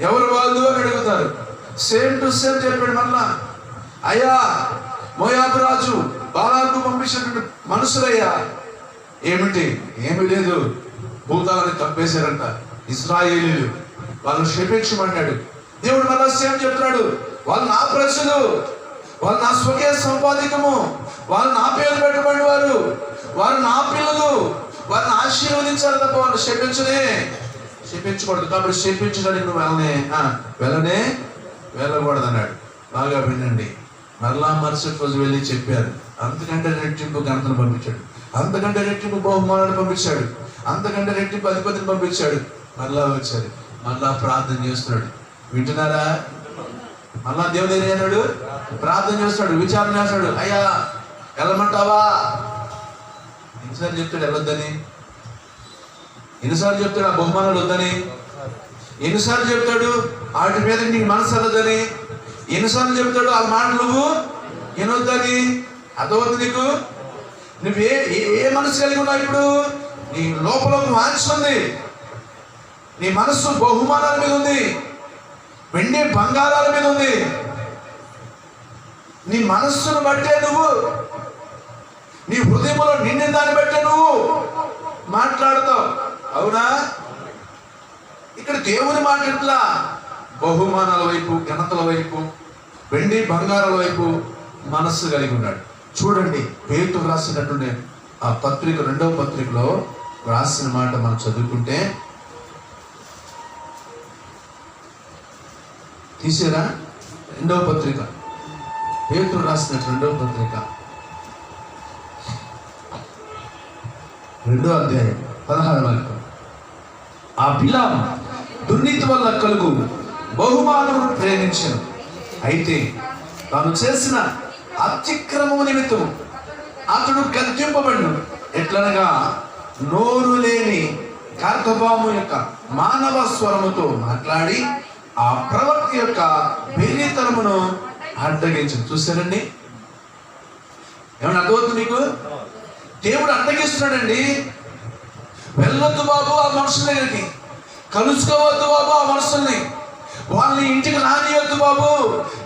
ఎవరు వాళ్ళు అని అడుగుతారు. సేమ్ టు సేమ్ చెప్పాడు. మరలా అయ్యా మోయాబు రాజు బాలాకు పంపించినటువంటి మనుషులయ్యా. ఏమిటి? ఏమీ లేదు, భూతాలని కప్పేశారంట ఇశ్రాయేలీలు, వాళ్ళు క్షమించమన్నాడు. దేవుడు మళ్ళా సేమ్ చెప్తున్నాడు, వాళ్ళు నా ప్రజలు, వాళ్ళు నా స్వకీయ సంపాదకము, వాళ్ళు నా పేరు పెట్టబడి వారు, వారు నా పిల్లలు, వారిని ఆశీర్వదించాలి తప్ప వాళ్ళు క్షమించకూడదు. కాబట్టి క్షమించడానికి నువ్వు వెళ్ళకూడదు అన్నాడు. బాగా వినండి. మరలా మరుసటి రోజు వెళ్ళి చెప్పారు. అంతకంటే రెట్టింపు ఘనతను పంపించాడు, అంతకంటే రెట్టింపు బహుమానాలు పంపించాడు, అంతకంటే రెట్టింపు అధిపతిని పంపించాడు. మరలా వచ్చారు, మరలా ప్రార్థన చేస్తున్నాడు. వింటున్నారా? మళ్ళా దేవుడు ఏం అన్నాడు? ప్రార్థన చేస్తాడు, విచారణ చేస్తాడు. అయ్యా వెళ్ళమంటావా? ఎన్నిసార్లు చెప్తాడు వెళ్ళొద్దని? ఎన్నిసార్లు చెప్తాడు ఆ బహుమానాలు వద్దని? ఎన్నిసార్లు చెప్తాడు వాటి మీద నీకు మనసు వెళ్ళొద్దని? ఎన్నిసార్లు చెప్తాడు ఆ మాట నువ్వు వినొద్దని? అదవద్దు నీకు. నువ్వు ఏ మనసు కలిగి ఉన్నావు? ఇప్పుడు నీ లోపల వాంఛ ఉంది, నీ మనస్సు బహుమానాల మీద ఉంది, వెండి బంగారాల మీద ఉంది. నీ మనస్సును బట్టే నువ్వు, నీ హృదయంలో నిండిన దాన్ని బట్టే నువ్వు మాట్లాడతావు. అవునా? ఇక్కడ దేవుని మాట ఎట్లా? బహుమానాల వైపు, ఘనతల వైపు, వెండి బంగారాల వైపు మనస్సు కలిగి ఉన్నాడు. చూడండి, పేతురు రాసినట్టుండే ఆ పత్రిక, 2వ పత్రికలో రాసిన మాట మనం చదువుకుంటే, తీసారా? 2వ పత్రిక, పేతురు రాసినట్టు 2వ పత్రిక, 2వ అధ్యాయం 16వ వాక్యం. ఆ బిలాము దుర్నీతి వల్ల కలుగు బహుమానము ప్రేమించను, అయితే తాను చేసిన అతిక్రమము నిమిత్తం అతడు గద్దింపబడును. ఎట్లనగా నోరు లేని కర్కబాము యొక్క మానవ స్వరముతో మాట్లాడి ఆ ప్రవక్త యొక్క బెర్రితనమును అడ్డగించను. చూసారండి? ఏమన్నా అర్థమవుతుంది మీకు? దేవుడు అడ్డగిస్తున్నాడండి. వెళ్ళొద్దు బాబు ఆ మనుషుల దగ్గరికి, కలుసుకోవద్దు బాబు ఆ మనుషుల్ని, వాళ్ళని ఇంటికి రానియొద్దు బాబు,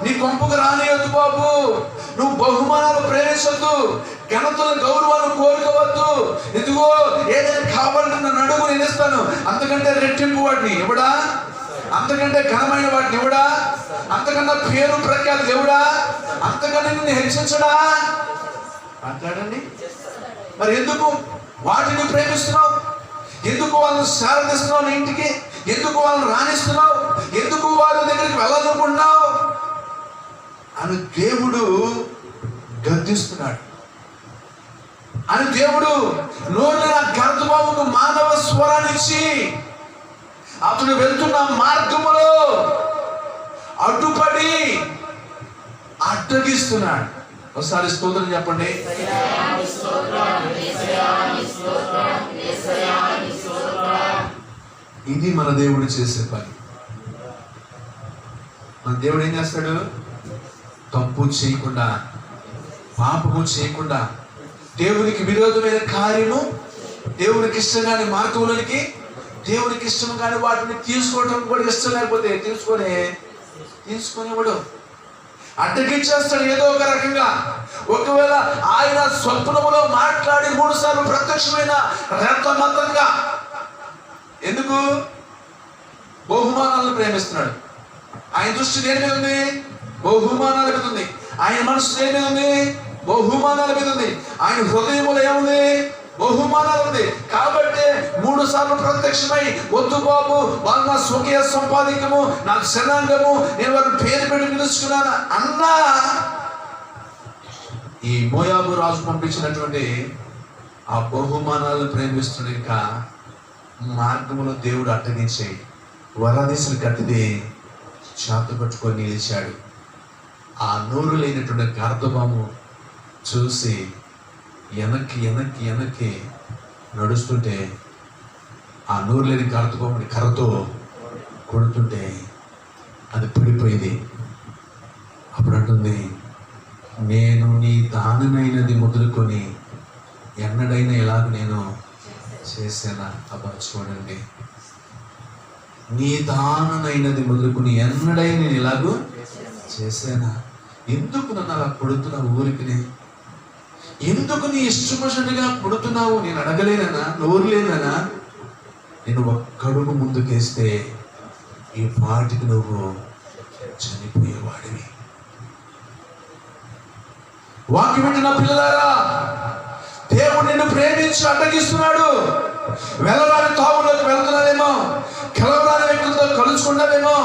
నీ కొంపకు రానియొద్దు బాబు. నువ్వు బహుమానాలు ప్రేమించొద్దు, ఘనతలు గౌరవాలు కోరుకోవద్దు. ఇదిగో ఏదైనా కావాలంటే నన్ను అడుగు, నేను ఇస్తాను. అంతకంటే రెట్టింపు వాటిని ఇవ్వడా? అంతకంటే ఘనమైన వాటిని ఇవ్వడా? అంతకన్నా పేరు ప్రఖ్యాతులు ఇవ్వడా? అంతకన్నా నిన్ను హెచ్చించడా? మాట్లాడండి. మరి ఎందుకు వాటిని ప్రేమిస్తున్నావు? ఎందుకు వాళ్ళని శారదిస్తున్నావు నీ ఇంటికి? ఎందుకు వాళ్ళని రాణిస్తున్నావు? ఎందుకు వాళ్ళ దగ్గరికి వెళ్ళాలనుకుంటున్నావు అని దేవుడు గద్దిస్తున్నాడు. అని దేవుడు నోరు గర్భబాబుకు మానవ స్వరాన్నిచ్చి అతను వెళ్తున్న మార్గములో అడ్డుపడి అడ్డగిస్తున్నాడు. ఒకసారి స్తోత్రం చెప్పండి. ఇది మన దేవుడు చేసే పని. మన దేవుడు ఏం చేస్తాడు? తప్పు చేయకుండా, పాపము చేయకుండా, దేవునికి విరోధమైన కార్యము, దేవునికి ఇష్టం కాని మార్గంలోనికి, దేవునికి ఇష్టం కాని వాటిని తీసుకోవడం కూడా ఇష్టం లేకపోతే తీసుకునేవాడు అడ్డగించేస్తాడు ఏదో ఒక రకంగా. ఒకవేళ ఆయన స్వప్నములో మాట్లాడి 3 సార్లు ప్రత్యక్షమైన రక్తమంతంగా. ఎందుకు? బహుమానాలను ప్రేమిస్తున్నాడు. ఆయన దృష్టి దేని మీద ఉంది? బహుమానాల మీద ఉంది. ఆయన మనసు దేని మీద ఉంది? బహుమానాల మీద ఉంది. ఆయన హృదయములో ఏముంది? బహుమానాలు ఉంది. కాబట్టి 3 సార్లు ప్రత్యక్షమై, వద్దు బాబు, వాళ్ళ నా స్వకీయ సంపాదికము, నా జనాంగము, నేను వారిని పేరు పెట్టి పిలుచుకున్నాను అన్నా ఈ మోయాబు రాజు పంపించినటువంటి ఆ బహుమానాలను ప్రేమిస్తున్న ఇంకా మార్గములో దేవుడు అడ్డగించి వరదీసులు కట్టిది చేత పట్టుకొని నిలిచాడు. ఆ నోరు లేనటువంటి గర్భబాము చూసి వెనక్కి నడుస్తుంటే, ఆ నోరు లేని గర్భబాముని కర్రతో కొడుతుంటే అది పడిపోయింది. అప్పుడు అంటుంది, నేను నీ దానమైనది మొదలుకొని ఎన్నడైనా ఎలాగ నేను చేశానా? అబ్బా చూడండి, నీ దానమైనది మొదలుకొని ఎన్నడైనా నేను ఎలాగూ చేశానా? ఎందుకు నన్ను అలా కొడుతున్నావు? ఊరికి ఎందుకు నీ ఇష్టమొచ్చినట్టుగా కొడుతున్నావు? నేను అడగలేనా? నోరు లేదనా? నేను ఒక్కడుగు ముందుకేస్తే ఈ పాటికి నువ్వు చనిపోయేవాడివి. వాక్యం వింటున్న పిల్లలారా, దేవుడు నిన్ను ప్రేమించి అడ్డగిస్తున్నాడు. వెళ్ళరాని తావులోకి వెళ్తున్నావేమో, కలవరాని వ్యక్తులతో కలుసుకున్నావేమో,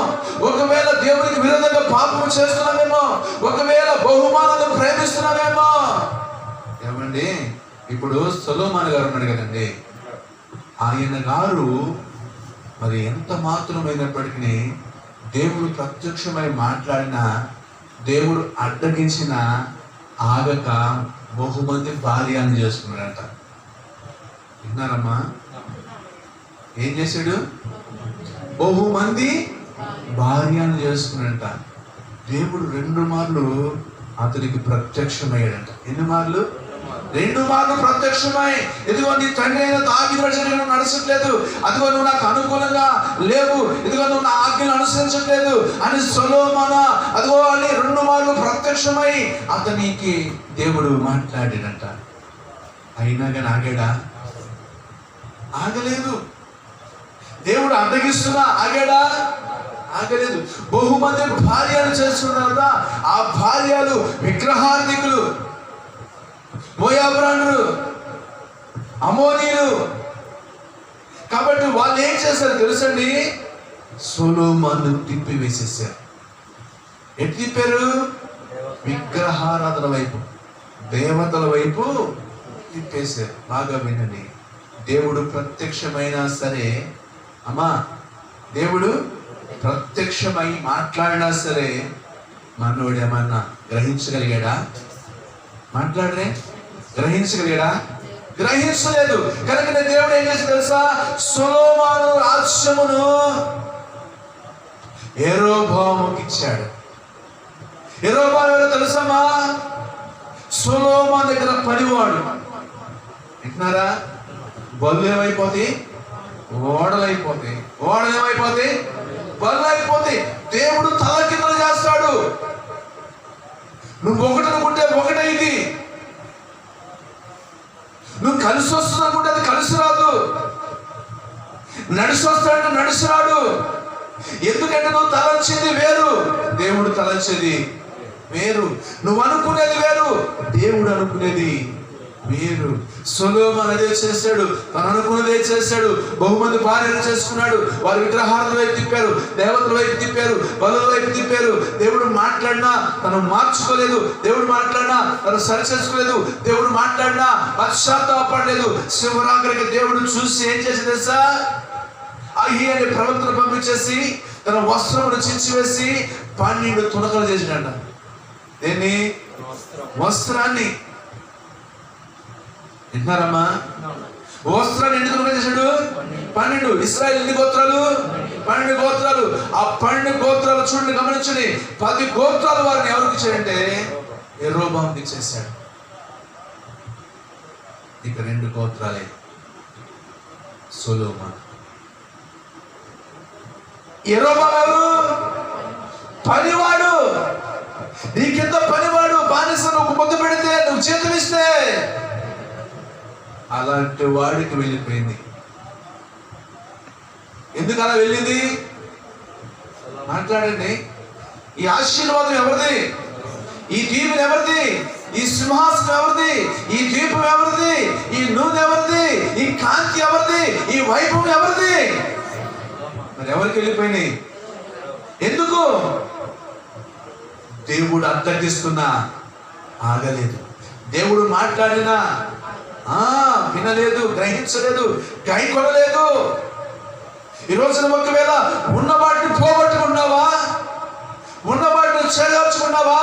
ఒకవేళ దేవుడికి విరోధంగా పాపము చేస్తున్నావేమో, ఒకవేళ బహుమానాలను ప్రేమిస్తున్నావేమో. ఏమండి, ఇప్పుడు సొలొమోను గారు ఉన్నాడు కదండి, ఆయన గారు మరి ఎంత మాత్రమైనప్పటికీ దేవుడు ప్రత్యక్షమై మాట్లాడినా, దేవుడు అడ్డగించిన ఆగక బహుమంది భార్యను చేసుకున్నాడంట. విన్నారమ్మా? ఏం చేశాడు? బహుమంది భార్యను చేసుకున్నాడంట. దేవుడు 2 మార్లు అతనికి ప్రత్యక్షమయ్యాడంట. ఎన్ని మార్లు? 2 మార్లు ప్రత్యక్షమై, ఇదిగో నీ తండ్రి అయిన దావీదు నడిచినట్టు నడచట్లేదు, అదిగో నువ్వు నాకు అనుకూలంగా లేవు, ఇదిగో నువ్వు నా ఆజ్ఞను అనుసరించట్లేదు అని సొలొమోను అదిగో అని 2 మార్లు ప్రత్యక్షమై అతనికి దేవుడు మాట్లాడాడంట. అయినా కానీ ఆగాడా? ఆగలేదు. దేవుడు అడ్డగిస్తున్నా ఆగాడా? ఆగలేదు. బహుమంది భార్యలు చేస్తున్నారు. ఆ భార్యలు విగ్రహార్ధికులు, మోయాబురాణులు, అమోనీయులు. కాబట్టి వాళ్ళు ఏం చేశారు తెలుసండి? సొలొమోను తిప్పివేసేసారు. ఎటు తిప్పారు? విగ్రహారాధన వైపు, దేవతల వైపు తిప్పేశారు. బాగా వినండి, దేవుడు ప్రత్యక్షమైనా సరే, అమ్మా, దేవుడు ప్రత్యక్షమై మాట్లాడినా సరే మనోడు ఏమన్నా గ్రహించగలిగాడా? మాట్లాడరే? గ్రహించగలిగాడా? గ్రహించలేదు. కనుక దేవుడు ఏం చేసి తెలుసా? సొలొమోను రాజ్యమును యెరోబోయాముకి ఇచ్చాడు. యెరోబోయాము ఎవరో తెలుసమ్మా? సొలొమోను దగ్గర పనివాడు. వింటున్నారా? బళ్ళు ఏమైపోతాయి? ఓడలైపోతాయి. ఓడలు ఏమైపోతాయి? బలైపోతే దేవుడు తల కిందలు చేస్తాడు. నువ్వు ఒకటి అనుకుంటే ఒకటైంది, నువ్వు కలిసి వస్తుంది అనుకుంటే అది కలిసి రాదు, నడిచి వస్తాడంటే నడిచి రాడు. ఎందుకంటే నువ్వు తలంచేది వేరు, దేవుడు తలంచేది వేరు. నువ్వు అనుకునేది వేరు, దేవుడు అనుకునేది వేరు. సొలొమోను అదే చేశాడు, తను అనుకున్నదే చేశాడు. బహుమంది భార్యను చేసుకున్నాడు. వారి విగ్రహాల వైపు తిప్పారు, దేవతల వైపు తిప్పారు, బలుల వైపు తిప్పారు. దేవుడు మాట్లాడినా తను మార్చుకోలేదు, దేవుడు మాట్లాడినా తను సరి చేసుకోలేదు, దేవుడు మాట్లాడినా పశ్చాత్తాపడలేదు. శివరాత్రికి దేవుడు చూసి ఏం చేసి తెలుసా, అహి అనే ప్రవక్తను పంపించేసి తన వస్త్రమును చించివేసి 12 తునకలు చేసినట్ట. దేన్ని? వస్త్రాన్ని. వింటున్నారమ్మా? వస్త్రాన్ని ఎన్ని తునకలు చేశాడు? 12. ఇశ్రాయేలు ఎన్ని గోత్రాలు? 12 గోత్రాలు. ఆ 12 గోత్రాలు చూడండి, గమనించండి. 10 గోత్రాలు వారిని ఎవరికి ఇచ్చాడంటే యెరోబాముకి ఇచ్చేసాడు. ఇక 2 గోత్రాలే సొలొమోను. యెరోబాము ఎవరు? పనివాడు, నీ కింద పనివాడు. బానిస నువ్వు ముద్దు పెడితే, నువ్వు చేతులు ఇస్తే అలాంటి వాడికి వెళ్ళిపోయింది. ఎందుకు అలా వెళ్ళింది? మాట్లాడండి. ఈ ఆశీర్వాదం ఎవరిది? ఈ దీవెన ఎవరిది? ఈ సింహాసనం ఎవరిది? ఈ దీపం ఎవరిది? ఈ నూనె ఎవరిది? ఈ కాంతి ఎవరిది? ఈ వైభవం ఎవరిది? మరి ఎవరికి వెళ్ళిపోయినాయి? ఎందుకు? దేవుడు అడ్డగిస్తున్నా ఆగలేదు, దేవుడు మాట్లాడినా వినలేదు, గ్రహించలేదు, గైకొనలేదు. ఈ రోజున ఒకవేళ ఉన్న వాటిని పోగొట్టుకున్నావా, ఉన్న వాటిని చేయాల్చుకున్నావా,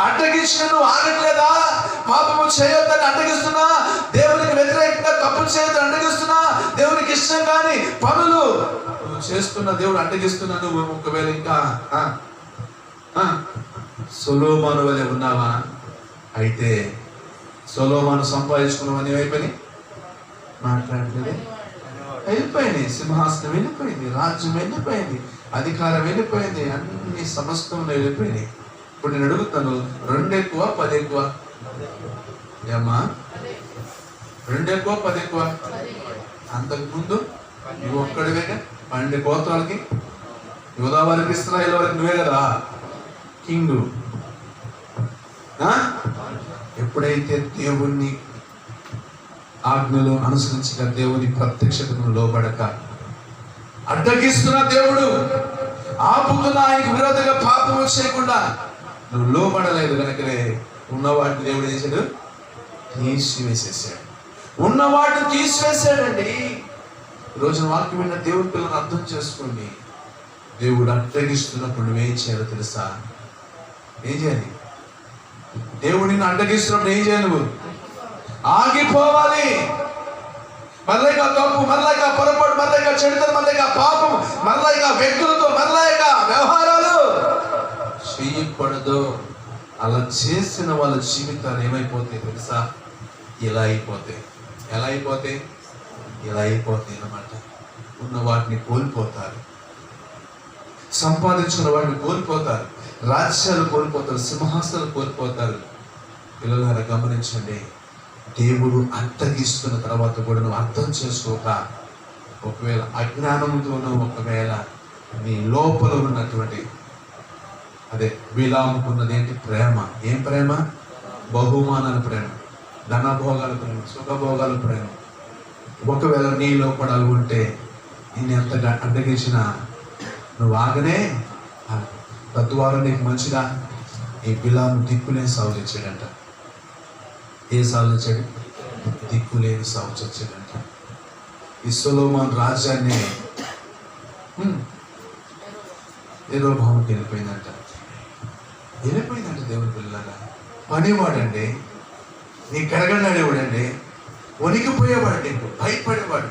అడ్డగించిన నువ్వు ఆగట్లేదా? పాపము చేయొద్దని అడ్డగిస్తున్నా, దేవునికి వ్యతిరేకంగా తప్పు చేయొద్దని అడ్డగిస్తున్నా, దేవునికి ఇష్టం కాని పనులు చేస్తున్నా, దేవుడు అడ్డగిస్తున్నా. నువ్వు ఒకవేళ ఇంకా సొలొమోను వలె ఉన్నావా? అయితే సొలొమోను సంపాదించుకున్నవన్నీ అయిపోయినాయి, మాట్లాడలేదు, వెళ్ళిపోయింది. సింహాసనం వెళ్ళిపోయింది, రాజ్యం వెళ్ళిపోయింది, అధికారం వెళ్ళిపోయింది, అన్ని సమస్తంలో వెళ్ళిపోయినాయి. ఇప్పుడు నేను అడుగుతాను, 2 ఎక్కువ 10 ఎక్కువ? ఏమ్మా, 2 ఎక్కువ 10 ఎక్కువ? అంతకుముందు నువ్వు ఒక్కడివేగా 12 గోత్రాలకి, యూదా వారికి, ఇశ్రాయేలు వారికి నువ్వే కదా కింగు. ఎప్పుడైతే దేవుణ్ణి ఆజ్ఞలు అనుసరించక, దేవుని ప్రత్యక్షతను లోబడక, అడ్డగిస్తున్న దేవుడు ఆపుతున్న ఆయనకు విరోధంగా పాపము చేయకుండా నువ్వు లోబడలేదు కనుకనే ఉన్నవాటిని దేవుడు చేశాడు, తీసివేసేసాడు. ఉన్నవాటిని తీసివేసాడండి. ఈరోజు వాక్యం విన్న దేవుడి పిల్లలు అర్థం చేసుకోండి. దేవుడు అడ్డగిస్తున్నప్పుడు నువ్వేం చేయాలో తెలుసా? ఏం చేయాలి? దేవుడిని అడ్డగిస్తున్నప్పుడు ఏం చేయాలి? నువ్వు ఆగిపోవాలి. మళ్ళీగా తప్పు, మళ్ళీగా పొరపాటు, మళ్ళీగా చెడుతనం, మళ్ళీగా పాపం, మళ్ళీగా వ్యక్తులతో, మళ్ళీగా వ్యవహారాలు చేయకూడదు. అలా చేసిన వాళ్ళ జీవితాలు ఏమైపోతాయి తెలుసా? ఇలా అయిపోతాయి. ఎలా అయిపోతాయి? ఇలా అయిపోతాయి అన్నమాట. ఉన్న వాటిని కోల్పోతారు, సంపాదించుకున్న వాటిని కోల్పోతారు, రాజ్యాలు కోల్పోతారు, సింహాసనాలు కోల్పోతారు. పిల్లలారా గమనించండి, దేవుడు అడ్డగిస్తున్న తర్వాత కూడా నువ్వు అర్థం చేసుకోక, ఒకవేళ అజ్ఞానంతోనూ, ఒకవేళ నీ లోపల ఉన్నటువంటి అదే బిలాముకున్నది ఏంటి? ప్రేమ. ఏం ప్రేమ? బహుమానాల ప్రేమ, ధనభోగాల ప్రేమ, సుఖభోగాల ప్రేమ. ఒకవేళ నీ లోపల ఉంటే నేను ఎంతగా అడ్డగించినా నువ్వు ఆగనే. తద్వారా నీకు మంచిగా ఈ బిలాము దిక్కులేని సాగు తెచ్చాడంట. ఏ సాగు తెచ్చాడు? దిక్కులేని సాగు తెచ్చాడంట. ఈ సొలొమోను రాజ్యాన్ని యెరోబాముకి వెళ్ళిపోయిందంట. దేవుని పిల్లలారా, పనివాడండి, నీ గడగడాడేవాడండి, వణికిపోయేవాడండి, భయపడేవాడు.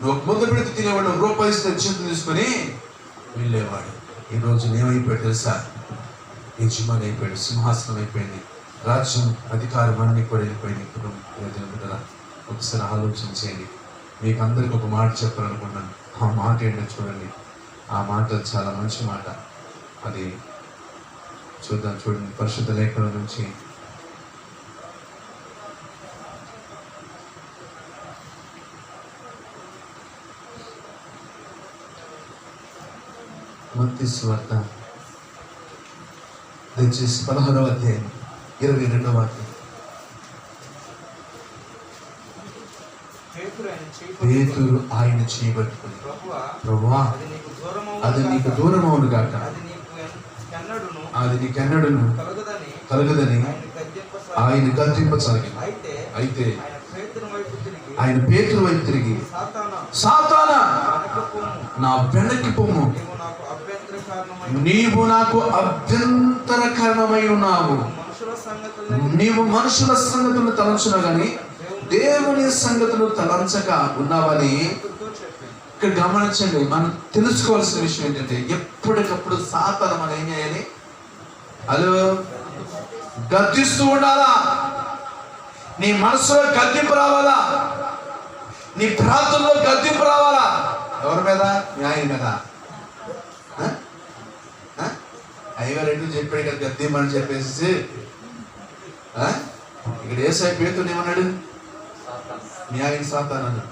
నువ్వు ముందు పెడితే తినేవాడు, రూపాయి ఇస్తే చేతులు తీసుకొని వెళ్ళేవాడు. ఈరోజు ఏమైపోయాడు తెలుసా? యజమాని అయిపోయాడు, సింహాసనం అయిపోయింది, రాజ్యం, అధికారం అన్నీ కూడా వెళ్ళిపోయింది. ఇప్పుడు ఒకసారి ఆలోచన చేయండి. మీకు అందరికి ఒక మాట చెప్పాలనుకున్నాను. ఆ మాట ఏంటో చూడండి. ఆ మాట చాలా మంచి మాట. అది చూద్దాం, చూడండి పరిశుద్ధ లేఖనం నుంచి. మత్తయి సువార్త దయచేసి 16వ అధ్యాయం 22వ వాక్యం. పేతురు ఆయన చేయబట్టుకుని, ప్రభువా అది నీకు దూరం అవును గాక, అది నీకెన్నడును కలగదని ఆయన గద్దింపసాగి. అయితే ఆయన పేతురు వైపు తిరిగి, సాతానా నా వెనక్కి పొమ్ము, నీవు నాకు అభ్యంతర కారణమై ఉన్నావు. నీవు మనుషుల సంగతులను తలంచునా గాని దేవుని సంగతులు తలంచక ఉన్నావని. ఇక్కడ గమనించండి, మనం తెలుసుకోవాల్సిన విషయం ఏంటంటే ఎప్పటికప్పుడు సాతాను మనం ఏం చేయాలి? హలో, గద్దిస్తూ ఉండాలా. నీ మనసులో గద్దింపు రావాలా, నీ ప్రాంతంలో గద్దింపు రావాలా. ఎవరి మీద? న్యాయం మీద. అయ్యగారు ఎందుకు చెప్పాడు కదా గద్దింపని చెప్పేసి. ఇక్కడ యేసయ్య పేతురు ఏమన్నాడు? న్యాయం సాతాను అన్నాడు.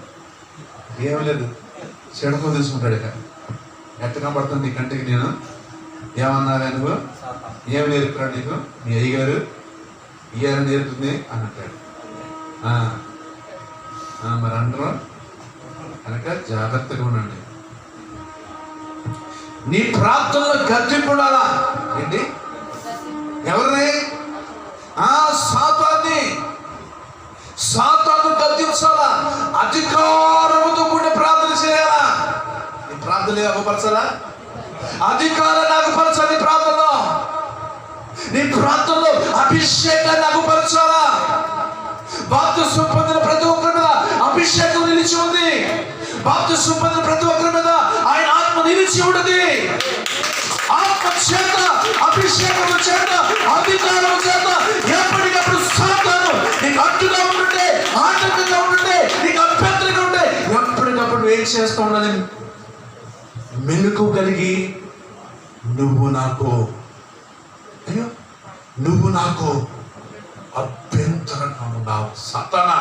ఏం లేదు, చెడుకో తీసుకుంటాడు. ఇక ఎట్ట కనబడుతుంది నీ కంటికి? నేను ఏమన్నావా నువ్వు? ఏమి నేర్పుతాడు నీకు మీ అయ్యగారు? ఇయ్యాలని నేర్పుతుంది అని అంటాడు. మరి అంటారు కనుక జాగ్రత్తగా ఉండండి. నీ ప్రాంతంలో గద్దింపు ఉండాలా. ఏంటి? ఎవరిని? సాతాను గద్దించాలా. అధికారముతో కూడిన ప్రార్థన చేయాలా. నీ ప్రార్థన అగుపరచాలా? అధికారాన్ని అగుపరచాలి. ప్రార్థనలో నీ ప్రాంతంలో అభిషేకాన్ని అగుపరచాలా. బాప్తిస్మం పొందిన ప్రతి ఒక్కరి మీద అభిషేకం నిలిచి ఉంది. బాప్తిస్మం పొందిన ప్రతి ఒక్కరి మీద ఆయన ఆత్మ నిలిచి ఉన్నది. ఆత్మ చేత, అభిషేకం చేత, అధికారం చేత ఎప్పటికప్పుడు సాతాను నీకు అడ్డుగా ఉంటుంటే, ఆటంకంగా ఉంటుంటే, నీకు అభ్యంతరంగా ఉంటే ఎప్పటికప్పుడు ఏం చేస్తూ ఉండాలి? మెలకు కలిగి నువ్వు నాకు అభ్యంతరంగా ఉన్నావు. సాతానా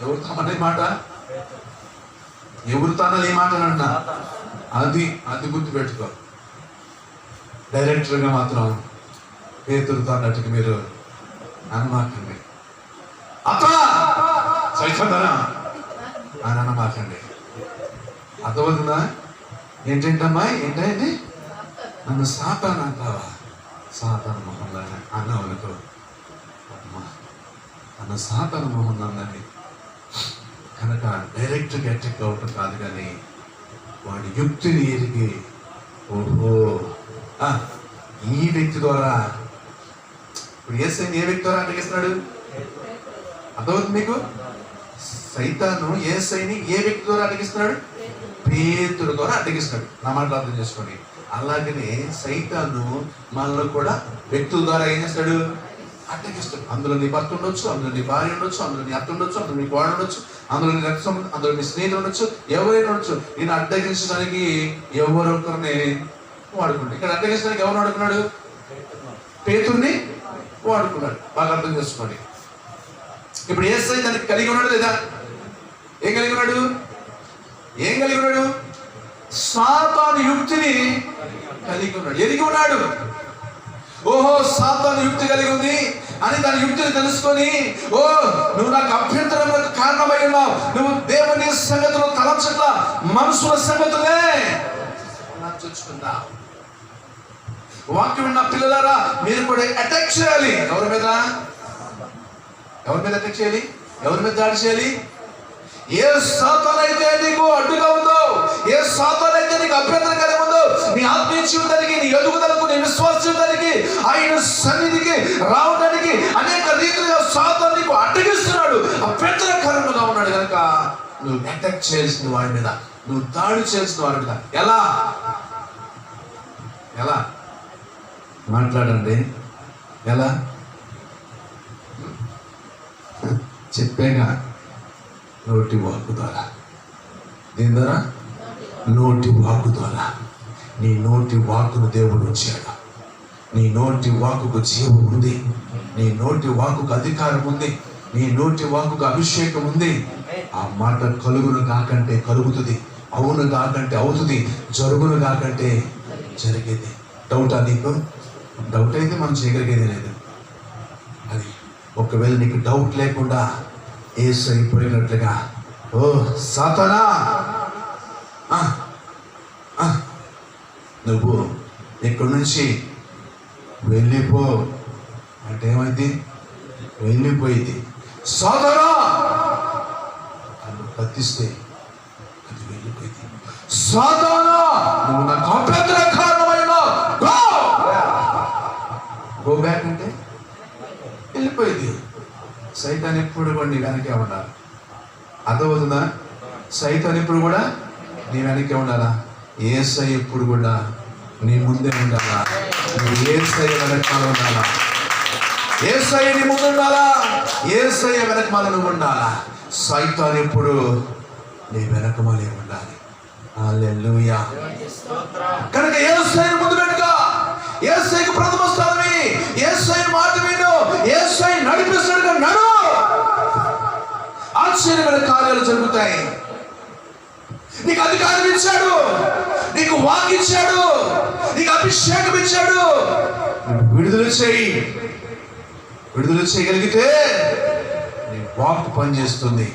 ఎవరితో అనే మాట? ఎవరితో అన్నది ఈ మాట అంట? అది గుర్తుపెట్టుకో. డైరెక్టర్గా మాత్రం పేతురుతో అన్నట్టుగా మీరు అనమాకండి. సైతందనా అని అనమాకండి. అర్థమవుతుందా? ఏంటంటమ్మా? ఏంటండి? నన్ను సాతాను అంటావా? సాతాను మొహంలో అన్నావు అనుకో, అమ్మా నన్ను సాతాను మొహంలో అన్నది కనుక డైరెక్ట్గా అటాక్ అవటం కాదు, కానీ వాడి యుక్తిని ఎరిగి, ఓహో ఈ వ్యక్తి ద్వారా. ఇప్పుడు యేసయ్యని ఏ వ్యక్తి ద్వారా అడ్డగిస్తున్నాడు? అర్థమవుతుంది మీకు? సైతాను యేసయ్యని ఏ వ్యక్తి ద్వారా అడ్డగిస్తున్నాడు? పేతురు ద్వారా అడ్డగిస్తున్నాడు. నా మాటలు అర్థం చేసుకోండి. అలాగనే సైతాను మనలో కూడా వ్యక్తుల ద్వారా ఏం చేస్తాడు? అడ్డగిస్తాడు. అందులో నీ భర్త ఉండొచ్చు, అందులో నీ భార్య ఉండొచ్చు, అందులో నీ అత్త ఉండొచ్చు, అందులో నీ కోడ ఉండొచ్చు, అందులో నీ రక్త సంబంధం, అందులో నీ స్నేహితులు ఉండొచ్చు, ఎవరైనా ఉండొచ్చు. నేను అడ్డగించడానికి ఎవరొకరిని వాడుకున్నాడు. ఇక్కడ అడ్డగించడానికి ఎవరు వాడుకున్నాడు? పేతుర్ని వాడుకున్నాడు. బాగా అర్థం చేసుకోండి. ఇప్పుడు యేసయ్య దానికి కలిగి ఉన్నాడు లేదా? ఏం కలిగి ఉన్నాడు? సాతాను యుక్తిని కలిగి ఉన్నాడు, ఎరిగి ఉన్నాడు. ఓహో, సాతాను యుక్తి కలిగి ఉంది అని దాని యుక్తిని తెలుసుకొని, ఓ నువ్వు నాకు అభ్యంతరములకు కారణమై ఉన్నావు, నువ్వు దేవుని సంగతులు తలంచట్ల, మనుషుల సంగతులే చూసుకుందావు. వాక్యం ఉన్న పిల్లలారా, మీరు కూడా అటాక్ చేయాలి. ఎవరి మీద అటాక్ చేయాలి? ఎవరి మీద దాడి చేయాలి? ఏ సాతానైతే నీకు అడ్డుగా ఉందో, ఏ సాతానైతే నీకు అభ్యంతరంగానే ఉందో, నీ ఆత్మీయ జీవితానికి, నీ ఎదుగుదలకు, నీ విశ్వాస జీవితానికి, ఆయన సన్నిధికి రావడానికి అనేక రీతిగా సాతాను నీకు అడ్డగిస్తున్నాడు, అభ్యంతరకరంగా ఉన్నాడు. కనుక నువ్వు అటాక్ చేయాల్సిన వాడి మీద, నువ్వు దాడి చేయాల్సిన వాడి మీద ఎలా మాట్లాడండి? ఎలా చెప్పేగా? నోటి వాక్కు ద్వారా. దీని ద్వారా, నోటి వాక్కు ద్వారా నీ నోటి వాక్కును దేవుడు ఉంచాడు. నీ నోటి వాక్కుకు జీవం ఉంది, నీ నోటి వాక్కుకు అధికారం ఉంది, నీ నోటి వాక్కుకు అభిషేకం ఉంది. ఆ మాట కలుగును కాకంటే కలుగుతుంది, అవును కాకంటే అవుతుంది, జరుగును కాకంటే జరిగేది. డౌటా నీకు? డౌట్ అయితే మనం చేయగలిగేది లేదు. అది ఒకవేళ నీకు డౌట్ లేకుండా యేసు పోయినట్లుగా, ఓ సాతానా నువ్వు ఇక్కడి నుంచి వెళ్ళిపో అంటే ఏమైంది? వెళ్ళిపోయింది. సాతానా అని కత్తిస్తే అది వెళ్ళిపోయింది. సాతానా నువ్వు నాకు అభ్యంతర కారణమైన గో బ్యాక్ అంటే వెళ్ళిపోయింది. సైతాన్ ఎప్పుడు కూడా నీ వెనకే ఉండాలి. అర్థమవుతుందా? సైతాన్ ఎప్పుడు కూడా నీ వెనకే ఉండాలా? యేసయ్య ఎప్పుడు కూడా నీ ముందే ఉండాలా? నువ్వు యేసయ్య వెనకాల ఉండాలా? యేసయ్య నీ ముందు ఉండాలా? యేసయ్య వెనకమాల నువ్వు ఉండాలా? సైతాన్ ఎప్పుడు నీ వెనకమాలే ఉండాలి. హల్లెలూయా. కనుక యేసయ్య ముందు పెట్టుకో, యేసయ్యకు ప్రథమ స్థానమే, యేసయ్య మాట విను, యేసయ్య నడిపిస్తాడుగా నడు. ఆశ్చర్యమైన కార్యాలు జరుగుతాయి. నీకు అధికారం ఇచ్చాడు, నీకు వాక్ ఇచ్చాడు, నీకు అభిషేకం ఇచ్చాడు. విడుదల చేయి. విడుదల చేయగలిగితే నీ వాక్ పనిచేస్తుంది.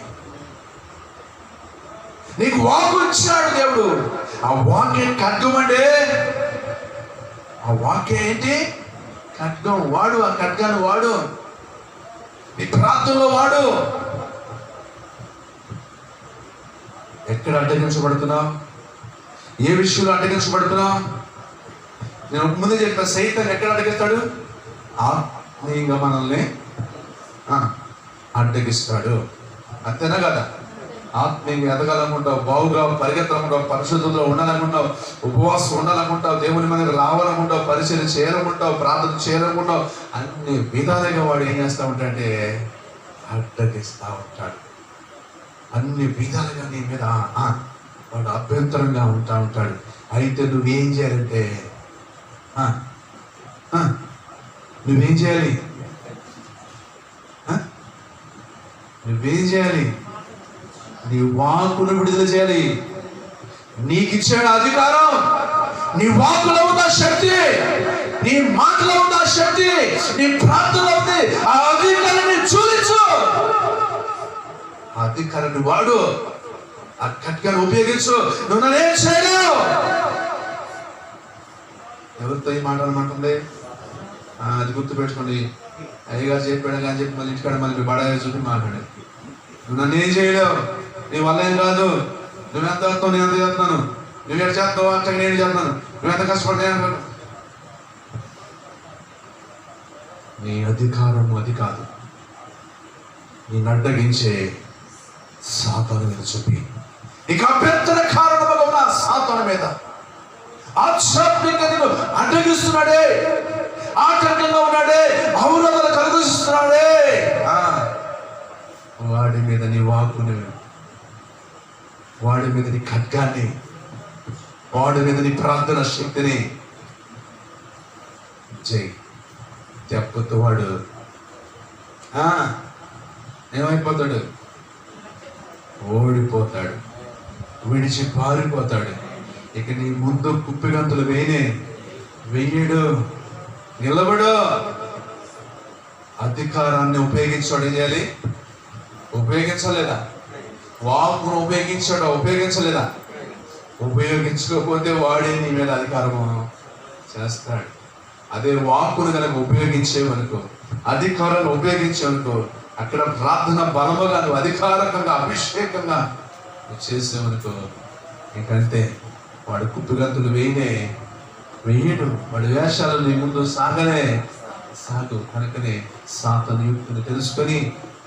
నీకు వాక్ ఇచ్చాడు దేవుడు. ఆ వాక్య ఖడ్గం అంటే, ఆ వాక్య ఏంటి? ఖడ్గం. వాడు ఆ ఖడ్గాన్ని వాడు, నీ ప్రార్థనలో వాడు. ఎక్కడ అడ్డగించబడుతున్నావు? ఏ విషయంలో అడ్డగించబడుతున్నావు? నేను ముందే చెప్పా, సైతాన్ ఎక్కడ అడ్డగిస్తాడు? ఆత్మీయంగా మనల్ని అడ్డగిస్తాడు. అంతేనా కదా? ఆత్మీయంగా ఎదగాలనుకుంటావు, బావుగా పరిగెత్తాలనుకుంటావు, పరిశుద్ధంలో ఉండాలనుకుంటావు, ఉపవాసం ఉండాలనుకుంటావు, దేవుని మీద రావాలనుకుంటావు, పరిచయం చేయాలనుకుంటావు, ప్రార్థన చేయాలనుకుంటావు. అన్ని విధాలుగా వాడు ఏం చేస్తూ ఉంటాడంటే అడ్డగిస్తూ ఉంటాడు. అన్ని విధాలుగా నీ మీద వాడు అభ్యంతరంగా ఉంటాడు. అయితే నువ్వేం చేయాలంటే, నువ్వేం చేయాలి? నువ్వేం చేయాలి? నీ వాక్కును విడుదల చేయాలి. నీకు ఇచ్చాడు అధికారం. నీ వాక్కులో ఉన్న శక్తి, నీ మాటలో ఉన్న శక్తి, నీ ప్రార్థనలో ఉంది. ఆ అధికారాన్ని చూపించు. ఆ అధికారాన్ని వాడు, ఆ ఖడ్గాన్ని ఉపయోగించు. నువ్వు నన్నేం చేయలేవు. ఎవరితో ఈ మాట అనమాటుంది? అది గుర్తుపెట్టుకోండి. అయ్యగారు చెప్పాడు కానీ చెప్పి మళ్ళీ ఇంటికాడ మళ్ళీ బడాయి చూపి మాట్లాడాడు. నువ్వు నన్నేం చేయలేవు, నీ వల్ల ఏం కాదు, నువ్వెంత చేస్తావు, నేను ఎంత చేస్తున్నాను, నువ్వు చేస్తావు అంటే నేను చేస్తున్నాను, నువ్వెంత కష్టపడ్డా. నీ అధికారం అది కాదు. నేను అడ్డగించే సాతాను మీద చూపి, నీకు అభ్యంతర కారణముగా ఉన్న సాతాను మీద ఆధ్యాత్మికంగా నేను అడ్డగిస్తున్నాడే, ఆటంకంగా ఉన్నాడే, అవరోధాలు కలిగిస్తున్నాడే, వాడి మీద నీ వాక్కుని, వాడి మీద నీ ఖడ్గాన్ని, వాడి మీద నీ ప్రార్థన శక్తిని జై చెప్పతో వాడు ఏమైపోతాడు? ఓడిపోతాడు, విడిచి పారిపోతాడు. ఇక నీ ముందు కుప్పిగంతులు వెయ్యడు, నిలబడు. అధికారాన్ని ఉపయోగించాడు. ఏం చేయాలి? ఉపయోగించలేదా? వాక్కును ఉపయోగించలేదా? ఉపయోగించకపోతే వాడే నీ మీద అధికారము చేస్తాడు. అదే వాక్కును కనుక ఉపయోగించేవనుకో, అధికారాన్ని ఉపయోగించేవనుకో, అక్కడ ప్రార్థన బలముగా నువ్వు అధికారికంగా అభిషేకంగా నువ్వు చేసేవనుకో, ఇంకంతే. వాడు కుప్పిగంతులు వెయ్యడు, వాడి వేషాలు నీ ముందు సాగు. కనుకనే సాతాను యుక్తిని తెలుసుకొని,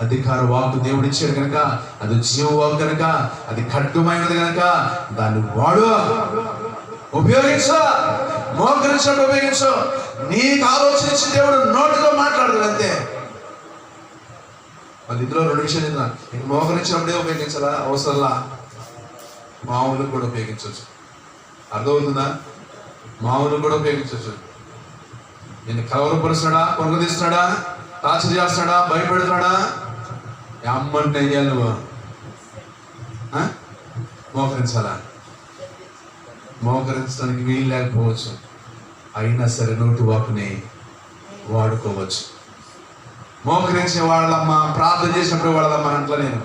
అధికార వాక్కు దేవుడు ఇచ్చాడు కనుక, అది జీవ వాక్కు కనుక, అది ఖడ్గమైనది కనుక దాన్ని వాడు ఉపయోగించు. మోకరించినట్టు ఉపయోగించు. నీకు ఆలోచించి దేవుడు నోటితో మాట్లాడదు అంతే. మళ్ళీ ఇందులో రెండు విషయాలు చెప్తున్నా. నీకు మోకరించినప్పుడే ఉపయోగించాలా, అవసరంలా మామూలు కూడా ఉపయోగించవచ్చు. అర్థమవుతుందా? మామూలు కూడా ఉపయోగించవచ్చు. నేను కలవరపరుస్తాడా, కొనుగదీస్తాడా, టార్చర్ చేస్తాడా, భయపెడతాడా? అమ్మంటే ఏం చేయాలి నువ్వు? మోకరించాలా? మోకరించడానికి వీలు లేకపోవచ్చు, అయినా సరే నోటి వాకుని వాడుకోవచ్చు. మోకరించే వాళ్ళమ్మ, ప్రార్థన చేసినప్పుడు వాళ్ళమ్మ అంటలా నేను.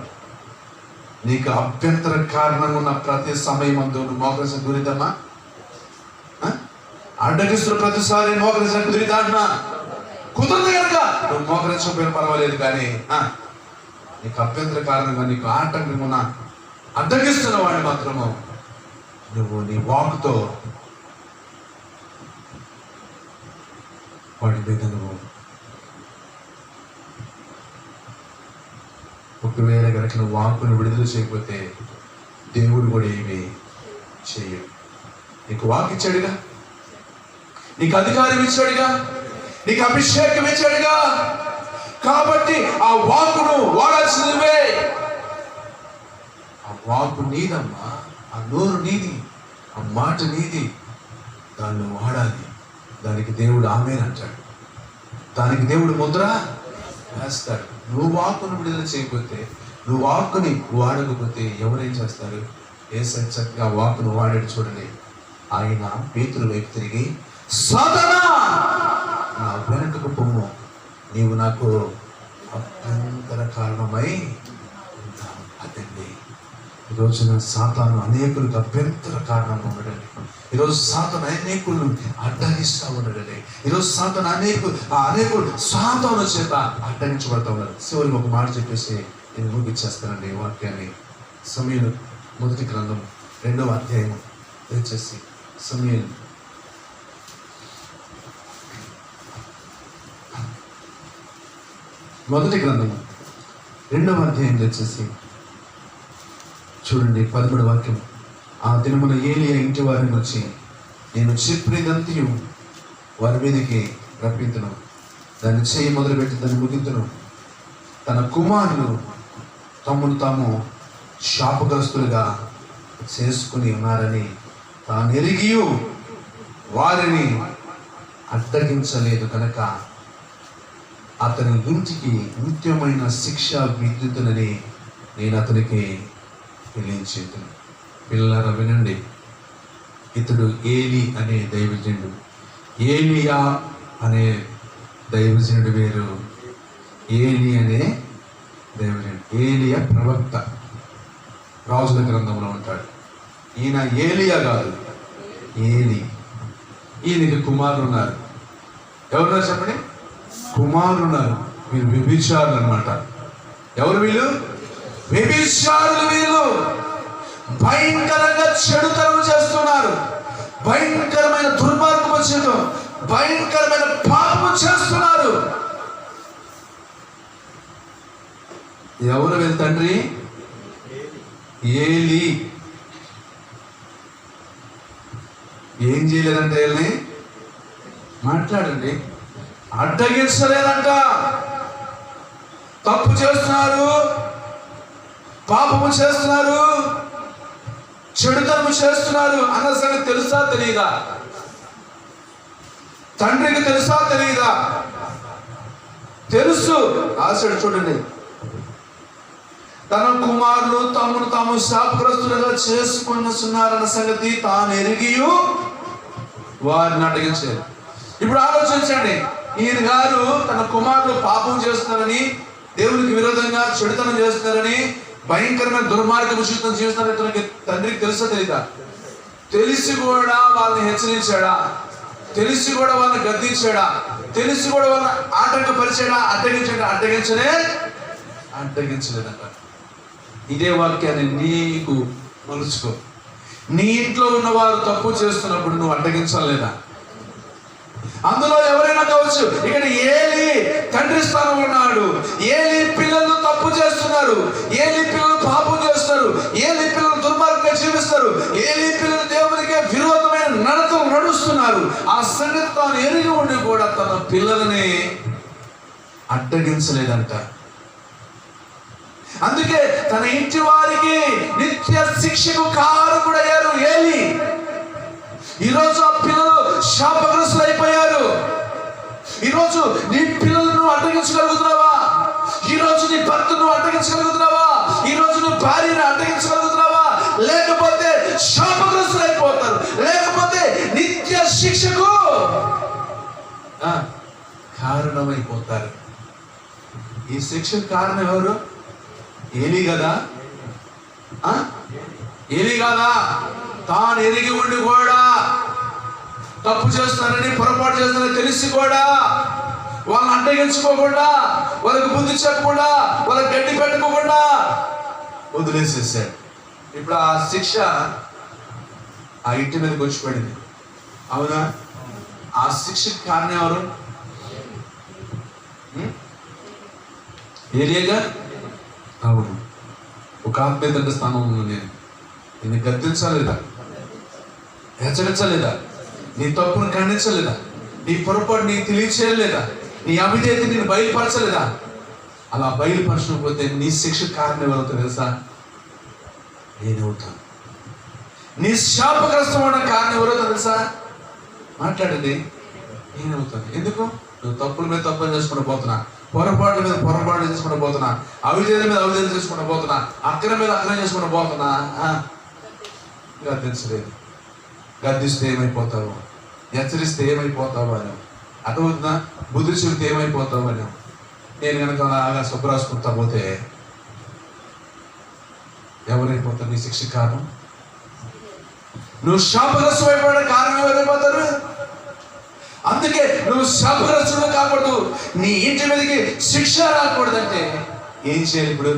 నీకు అభ్యంతర కారణంగా ఉన్న ప్రతి సమయం అందు నువ్వు మోకరించిన గురిద్దమ్మా. అడ్డగిస్తున్న ప్రతిసారి మోకరించిన కుదిరిద్దా అంటున్నా? కుదరదు కనుక నువ్వు మోకరించకపోయినా పర్వాలేదు, కానీ నీకు అభ్యంతర కారణంగా నీకు ఆటంకంగా ఉన్న అడ్డగిస్తున్న వాడిని మాత్రము నువ్వు నీ వాకుతో వాడి మీద నువ్వు ఒకవేళ కనుక నువ్వు వాక్కును విడుదల చేయకపోతే దేవుడు కూడా ఏమి చేయడు. నీకు వాక్ ఇచ్చాడుగా, నీకు అధికారం ఇచ్చాడుగా, నీకు అభిషేకం ఇచ్చాడుగా. కాబట్టి ఆ వాక్కును వాడాల్సినవే. ఆ వాక్కు నీదమ్మా, ఆ నోరు నీది, ఆ మాట నీది. దాన్ని వాడాలి. దానికి దేవుడు ఆమేన్ అంటాడు, దానికి దేవుడు ముద్ర వేస్తాడు. నువ్వు వాక్కును విడుదల చేయకపోతే, నువ్వు వాక్కుని వాడకపోతే ఎవరేం చేస్తారు? యేసయ్య చక్కగా వాక్కును వాడాడు చూడండి. ఆయన పేతురు వైపు తిరిగి, సాతానా నా వెనుకకు పొమ్ము, నీవు నాకు అభ్యంతర కారణమై ఉంటావు. అదండి ఈరోజున సాతాను అనేకులకు అభ్యంతర కారణంగా ఉండడండి. ఈరోజు సాతాను అనేకులను అడ్డగిస్తూ ఉండడండి. ఈరోజు సాతాను అనేకులు సాతాను చేత అడ్డగించబడతా ఉన్నారు. చివరికి ఒక మాట చెప్పేసి నేను ముగిచ్చేస్తానండి ఈ వాక్యాన్ని. సమూయేలు మొదటి గ్రంథం 2వ అధ్యాయం దయచేసి. సమూయేలు మొదటి గ్రంథము 2వ అధ్యాయం వచ్చేసి చూడండి 13వ వాక్యం. ఆ దినమున ఏలియా ఇంటి వారిని వచ్చి, నేను చెప్పినదంతయు వారి మీదకి రప్పింతును, దాన్ని చేయి మొదలుపెట్టి దాన్ని ముగింతును. తన కుమారులు తమను తాము శాపగ్రస్తులుగా చేసుకుని ఉన్నారని తాను ఎరిగి వారిని అడ్డగించలేదు కనుక అతని ఇంటికి నిత్యమైన శిక్ష విద్యుతునని నేను అతనికి తెలియచేద్దు. పిల్లల వినండి, ఇతడు ఏలి అనే దైవజనుడు, ఏలియా అనే దైవజనుడు వేరు, ఏలి అనే దైవజనుడు. ఏలియా ప్రవక్త, రాజుల గ్రంథంలో ఉంటాడు. ఈయన ఏలియా కాదు, ఏలి. ఈయనకి కుమారులు ఉన్నారు. ఎవరున్నారు చెప్పండి? కుమారులు ఉన్నారు. వీళ్ళు వ్యభిచారులు అనమాట. ఎవరు వీళ్ళు? వ్యభిచారులు. వీళ్ళు భయంకరంగా చెడుతనం చేస్తున్నారు, భయంకరమైన దుర్మార్గము చేయడం, భయంకరమైన పాపము చేస్తున్నారు. ఎవరు వీళ్ళ తండ్రి? ఏలి. ఏం చేయలేదంట వీళ్ళని? మాట్లాడండి. అడ్డగించలేదంట. తప్పు చేస్తున్నారు, పాపము చేస్తున్నారు, చెడుతనము చేస్తున్నారు అన్న సంగతి తెలుసా తెలియదా? తండ్రికి తెలుసా తెలియదా? తెలుసు. రాశాడు చూడండి, తన కుమారులు తమను తాము శాపగ్రస్తులుగా చేసుకున్నారన్న సంగతి తాను ఎరిగి వారిని అడ్డగించారు. ఇప్పుడు ఆలోచించండి, ఈయన గారు తన కుమారులు పాపం చేస్తున్నారని, దేవునికి విరోధంగా చెడుతనం చేస్తున్నారని, భయంకరమైన దుర్మార్గ జీవితం జీవిస్తున్నారని తండ్రికి తెలుసా తెలీదా? తెలిసి కూడా వాళ్ళని హెచ్చరించాడా? తెలిసి కూడా వాళ్ళని గద్దించాడా? తెలిసి కూడా వాళ్ళని ఆటంకపరిచాడా? అడ్డగించలేదంట. ఇదే వాక్యాన్ని నీకు మలుచుకో. నీ ఇంట్లో ఉన్నవారు తప్పు చేస్తున్నప్పుడు నువ్వు అడ్డగించలేదా? అందులో ఎవరైనా కావచ్చు. ఇక్కడ ఏలి తండ్రి స్థానంలో ఉన్నాడు. ఏలి పిల్లలు తప్పు చేస్తున్నారు, ఏలి పిల్లలు పాపం చేస్తారు, ఏలి పిల్లలు దుర్మార్గంగా జీవిస్తారు, ఏలి పిల్లలు దేవునికి విరోధమైన నడతలు నడుస్తున్నారు. ఆ సంగతి తాను ఎరిగి ఉండి కూడా తన పిల్లలని అడ్డగించలేదంట. అందుకే తన ఇంటి వారికి నిత్య శిక్షకు కారకుడయ్యారు ఏలి. ఈరోజు ఆ పిల్లలు శాపగ్రస్తులు అయిపోయారు. ఈరోజు నీ పిల్లలను అడ్డగించగలుగుతున్నావా? ఈరోజు నీ భర్తను అడ్డగించగలుగుతున్నావా? ఈరోజు నువ్వు భార్యను అడ్డగించగలుగుతున్నావా? లేకపోతే శాపగ్రస్తులు అయిపోతారు, లేకపోతే నిత్య శిక్షకు కారణమైపోతారు. ఈ శిక్షకు కారణం ఎవరు? ఏలీ కదా? ఏలీ కాదా? తాను ఎరిగి ఉండి కూడా తప్పు చేస్తున్నారని, పొరపాటు చేస్తున్నారని తెలిసి కూడా వాళ్ళని అడ్డగించుకోకుండా, వాళ్ళకి బుద్ధి చెప్పకుండా, వాళ్ళకి గడ్డి పెట్టుకోకుండా వదిలేసేసాడు. ఇప్పుడు ఆ శిక్ష ఆ ఇంటి మీదకి వచ్చి పడింది. అవునా? ఆ శిక్షకు కారణం ఎవరు? ఏలియా. అవును. ఒక ఆత్మీయత స్థానంలో నేను నిన్ను గద్దించలేదా? హెచ్చరించలేదా? నీ తప్పును ఖండించలేదా? నీ పొరపాటు నీకు తెలియచేయలేదా? నీ అవిధేయత నేను బయలుపరచలేదా? అలా బయలుపరచకపోతే నీ శిక్ష కారణం ఏమవుతుంది తెలుసా? నేనవుతాను. నీ శాపగ్రస్తమైన కారణం ఎవరో తెలుసా? మాట్లాడండి. నేనవుతాను. ఎందుకు? నువ్వు తప్పుల మీద తప్పులు చేసుకుంటూ పోతున్నా, పొరపాట్ల మీద పొరపాటు చేసుకుంటూ పోతున్నా, అవిధేయత మీద అవిధేయత చేసుకుంటూ పోతున్నా, అక్రమ మీద అక్రమం చేసుకుంటూ పోతున్నా. గద్దించలేదు. గద్దిస్తే ఏమైపోతావు? హెచ్చరిస్తే ఏమైపోతావు అని అర్థమవుతుందా? బుద్ధి చెబితే ఏమైపోతావు అని. నేను కనుక అలాగా శుభ్రాసుకుంటా పోతే ఎవరైపోతారు? నీ శిక్ష కారణం. నువ్వు శాపగ్రస్తుడు అయిపోయిన కారణం ఎవరైపోతారు? అందుకే నువ్వు శాపగ్రస్తుడు కాకూడదు, నీ ఇంటి మీదకి శిక్ష రాకూడదంటే ఏం చేయాలి? ఇప్పుడు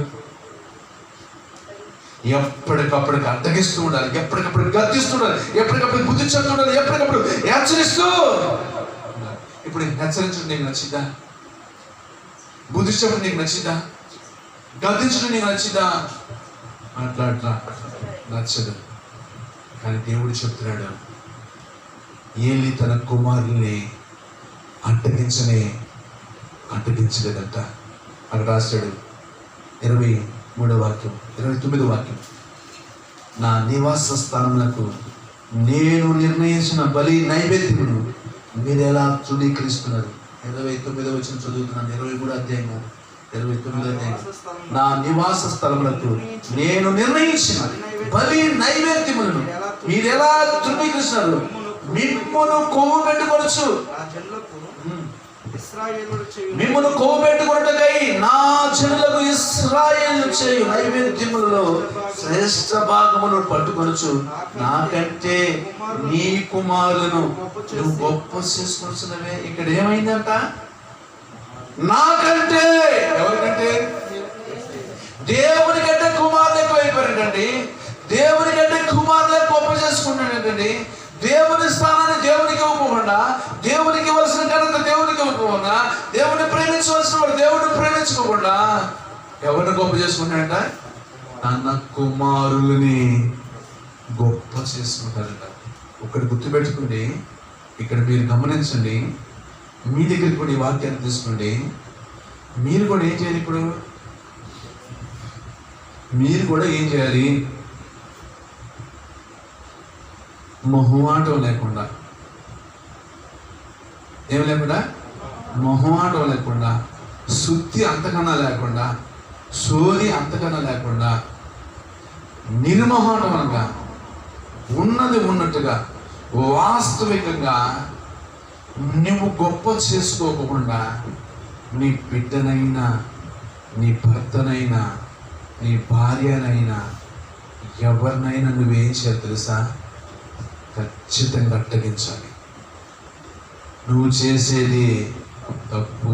ఎప్పటికప్పుడు అడ్డగిస్తూ ఉండాలి, ఎప్పటికప్పుడు గద్దిస్తూ ఉండాలి, ఎప్పటికప్పుడు బుద్ధి చెప్తూ ఉండాలి, ఎప్పటికప్పుడు హెచ్చరిస్తూ. ఇప్పుడు హెచ్చరించడం నీకు నచ్చిందా? బుద్ధి చెప్పడం నీకు నచ్చిందా? గద్దించడం నీకు నచ్చిందా? అట్లా నచ్చదు. కానీ దేవుడు చెప్తున్నాడు, ఏలి తన కుమారుల్ని అడ్డగించలేదంట. అక్కడ రాశాడు 23వ వాక్యం, 29వ వాక్యం. నా నివాస స్థానములకు నేను నిర్ణయించిన బలి నైవేద్యమును మీరు ఎలా తృణీకరిస్తున్నారు? 29వ వచనం చదువుతున్నాను. 23వ అధ్యాయము 29వ అధ్యాయం. నా నివాస స్థలములకు నేను నిర్ణయించిన బలి నైవేద్యములను మీరు ఎలా తృణీకరిస్తున్నారు? మిమ్మును కొవ్వు పెట్టుకొనొచ్చు, మిమ్మును కొవ్వు పెట్టుకొనుటకై నా జనులకు ఇశ్రాయేలు చేయు నైవేద్యములలో శ్రేష్ఠ భాగమును పట్టుకొనొచ్చు. నాకంటే నీ కుమారులను నువ్వు గొప్ప చేసుకొనుచున్నవే. ఇక్కడ ఏమైందంట? నాకంటే. ఎవరికంటే? దేవుని కంటే కుమారులు ఎక్కువ అయిపోయారంటండి. దేవుని కంటే కుమారులే గొప్ప చేసుకుంటాడంటండి. దేవుని స్థానాన్ని దేవునికి ఇవ్వకుండా, దేవునికి ఇవ్వాల్సిన ఘనత దేవునికి ఇవ్వకుండా, దేవుని ప్రేమించవలసిన వాడు దేవుడిని ప్రేమించుకోకుండా ఎవరిని గొప్ప చేసుకుంటాడంట? తన కుమారులని గొప్ప చేసుకుంటారంట. ఒకటి గుర్తుపెట్టుకోండి, ఇక్కడ మీరు గమనించండి. మీ దగ్గరికి కూడా ఈ వాక్యాన్ని తీసుకోండి. మీరు కూడా ఏం చేయాలి? ఇప్పుడు మీరు కూడా ఏం చేయాలి? మొహమాటం లేకుండా, ఏం లేకుండా, మొహమాటం లేకుండా, శుద్ధి అంతకన్నా లేకుండా, సోది అంతకన్నా లేకుండా, నిర్మోహమాటంగా, ఉన్నది ఉన్నట్టుగా, వాస్తవికంగా నువ్వు గొప్ప చేసుకోకుండా నీ బిడ్డనైనా, నీ భర్తనైనా, నీ భార్యనైనా, ఎవరినైనా నువ్వేం చేయాలి తెలుసా? ఖచ్చితంగా అడ్డగించాలి. నువ్వు చేసేది తప్పు,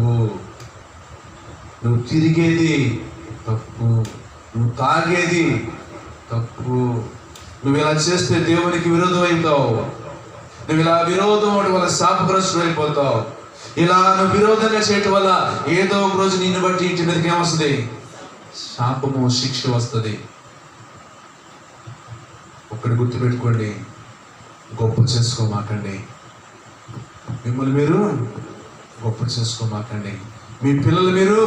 నువ్వు తిరిగేది తప్పు, నువ్వు తాగేది తప్పు. నువ్వు ఇలా చేస్తే దేవునికి విరోధం అయిపోతావు. నువ్వు ఇలా విరోధం వల్ల శాపగ్రస్తుడు అయిపోతావు. ఇలా నువ్వు విరోధంగా చేయటం వల్ల ఏదో ఒక రోజు నిన్ను బట్టి ఇంటి మీదకి ఏమొస్తుంది? శాపము, శిక్ష వస్తుంది. ఒక్కటి గుర్తుపెట్టుకోండి, గొప్ప చేసుకోమాకండి. మిమ్మల్ని మీరు గొప్ప చేసుకోమాకండి. మీ పిల్లలు మీరు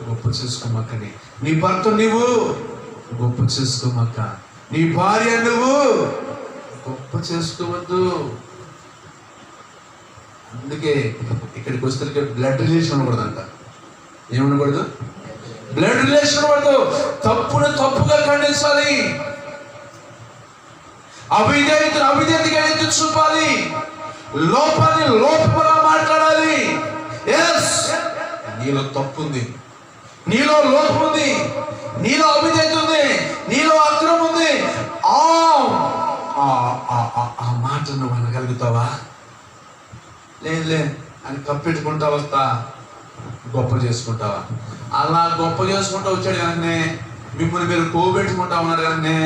గొప్ప చేసుకోమాకండి. నీ భర్త నువ్వు గొప్ప చేసుకోమాక. నీ భార్య నువ్వు గొప్ప చేసుకోవద్దు. అందుకే ఇక్కడికి వస్తే బ్లడ్ రిలేషన్ ఉండకూడదంట. ఏముండకూడదు? బ్లడ్ రిలేషన్ ఉండకూడదు. తప్పును తప్పుగా ఖండించాలి, అవిధేయతను అవిధేయతగా ఎత్తి చూపాలి, లోపాన్ని లోపంగా మాట్లాడాలి. ఎస్, నీలో తప్పు ఉంది, నీలో లోపం ఉంది, నీలో అవిధేయత ఉంది, నీలో అక్రమం ఉంది. ఆ మాట నువ్వు అనగలుగుతావా? లేదులే అని కప్పెట్టుకుంటా వస్తా గొప్ప చేసుకుంటావా? అలా గొప్ప చేసుకుంటూ వచ్చాడు కనుకనే మిమ్మల్ని మీరు కోబెట్టుకుంటా ఉన్నారు కనుకనే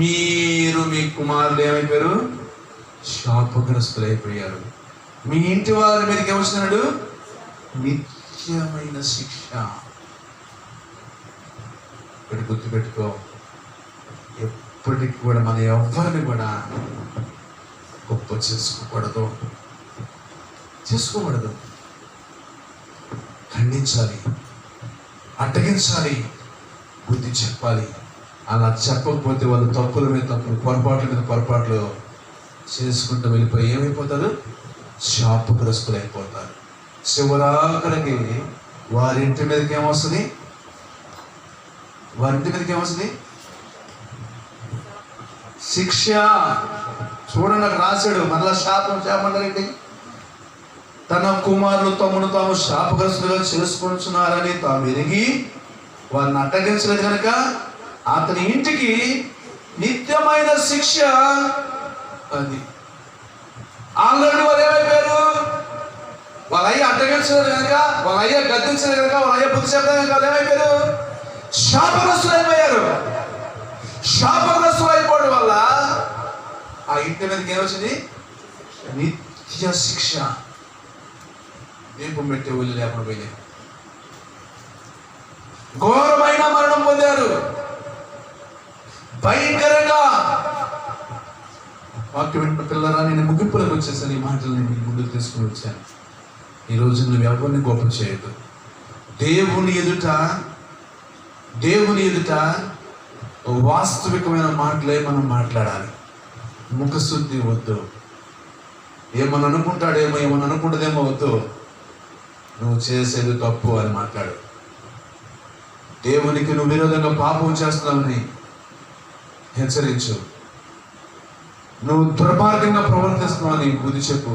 మీరు మీ కుమారులు ఏమైపోయారు? శాపగ్రస్తులు అయిపోయారు. మీ ఇంటి వారి మీదకి ఏమొస్తున్నాడు? నిత్యమైన శిక్ష. ఇక్కడ గుర్తుపెట్టుకో, ఎప్పటికి కూడా మన ఎవరిని కూడా గొప్ప చేసుకోకూడదు. ఖండించాలి, అడ్డగించాలి, బుద్ధి చెప్పాలి. అలా చెప్పకపోతే వాళ్ళు తప్పుల మీద తప్పులు, పొరపాట్ల మీద పొరపాట్లు చేసుకుంటూ వెళ్ళిపోయి ఏమైపోతారు? శాపగ్రస్తులు అయిపోతారు. చివరాఖరికి వారింటి మీదకి ఏమొస్తుంది? శిక్ష. చూడండి, అక్కడ రాశాడు. మరలా శాపం చేపండి. తన కుమారులు తమను తాము శాపగ్రస్తులుగా చేసుకుంటున్నారని తాము ఎరిగి వారిని అడ్డగించలేదు కనుక అతని ఇంటికి నిత్యమైన శిక్ష. అది ఆల్రెడీ వారు ఏమైపోయారు? వాళ్ళ అయ్య అడ్డగించలేదు కనుక, వాళ్ళ అయ్య గద్దించలేదు కనుక, వాళ్ళ అయ్య బుద్ధి చెప్పలేదు కనుక వాళ్ళు ఏమైపోయారు? శాపగ్రస్తులు అయిపోయారు. శాపగ్రస్తులు అయిపోవడం వల్ల ఆ ఇంటి మీదకి ఏమొచ్చింది? నిత్య శిక్ష. దీపం పెట్టే ఊళ్ళు లేకుండా పోయినాయి. ఘోరమైన మరణం పొందారు. భయంకరంగా. వాక్యం వింటున్న పిల్లరా, నేను ముగింపులకు వచ్చేసాను. ఈ మాటలు నేను మీ ముందుకు తీసుకుని వచ్చాను. ఈరోజు నువ్వు ఎవరిని గొప్ప చేయదు. దేవుని ఎదుట వాస్తవికమైన మాటలే మనం మాట్లాడాలి. ముఖశుద్ధి వద్దు. ఏమని అనుకుంటాడేమో, ఏమని అనుకుంటుందేమో వద్దు. నువ్వు చేసేది తప్పు అని మాట్లాడు. దేవునికి నువ్వు విరోధంగా పాపం చేస్తున్నావని హెచ్చరించు. నువ్వు దుర్మార్గంగా ప్రవర్తిస్తున్నావని బుద్ధి చెప్పు.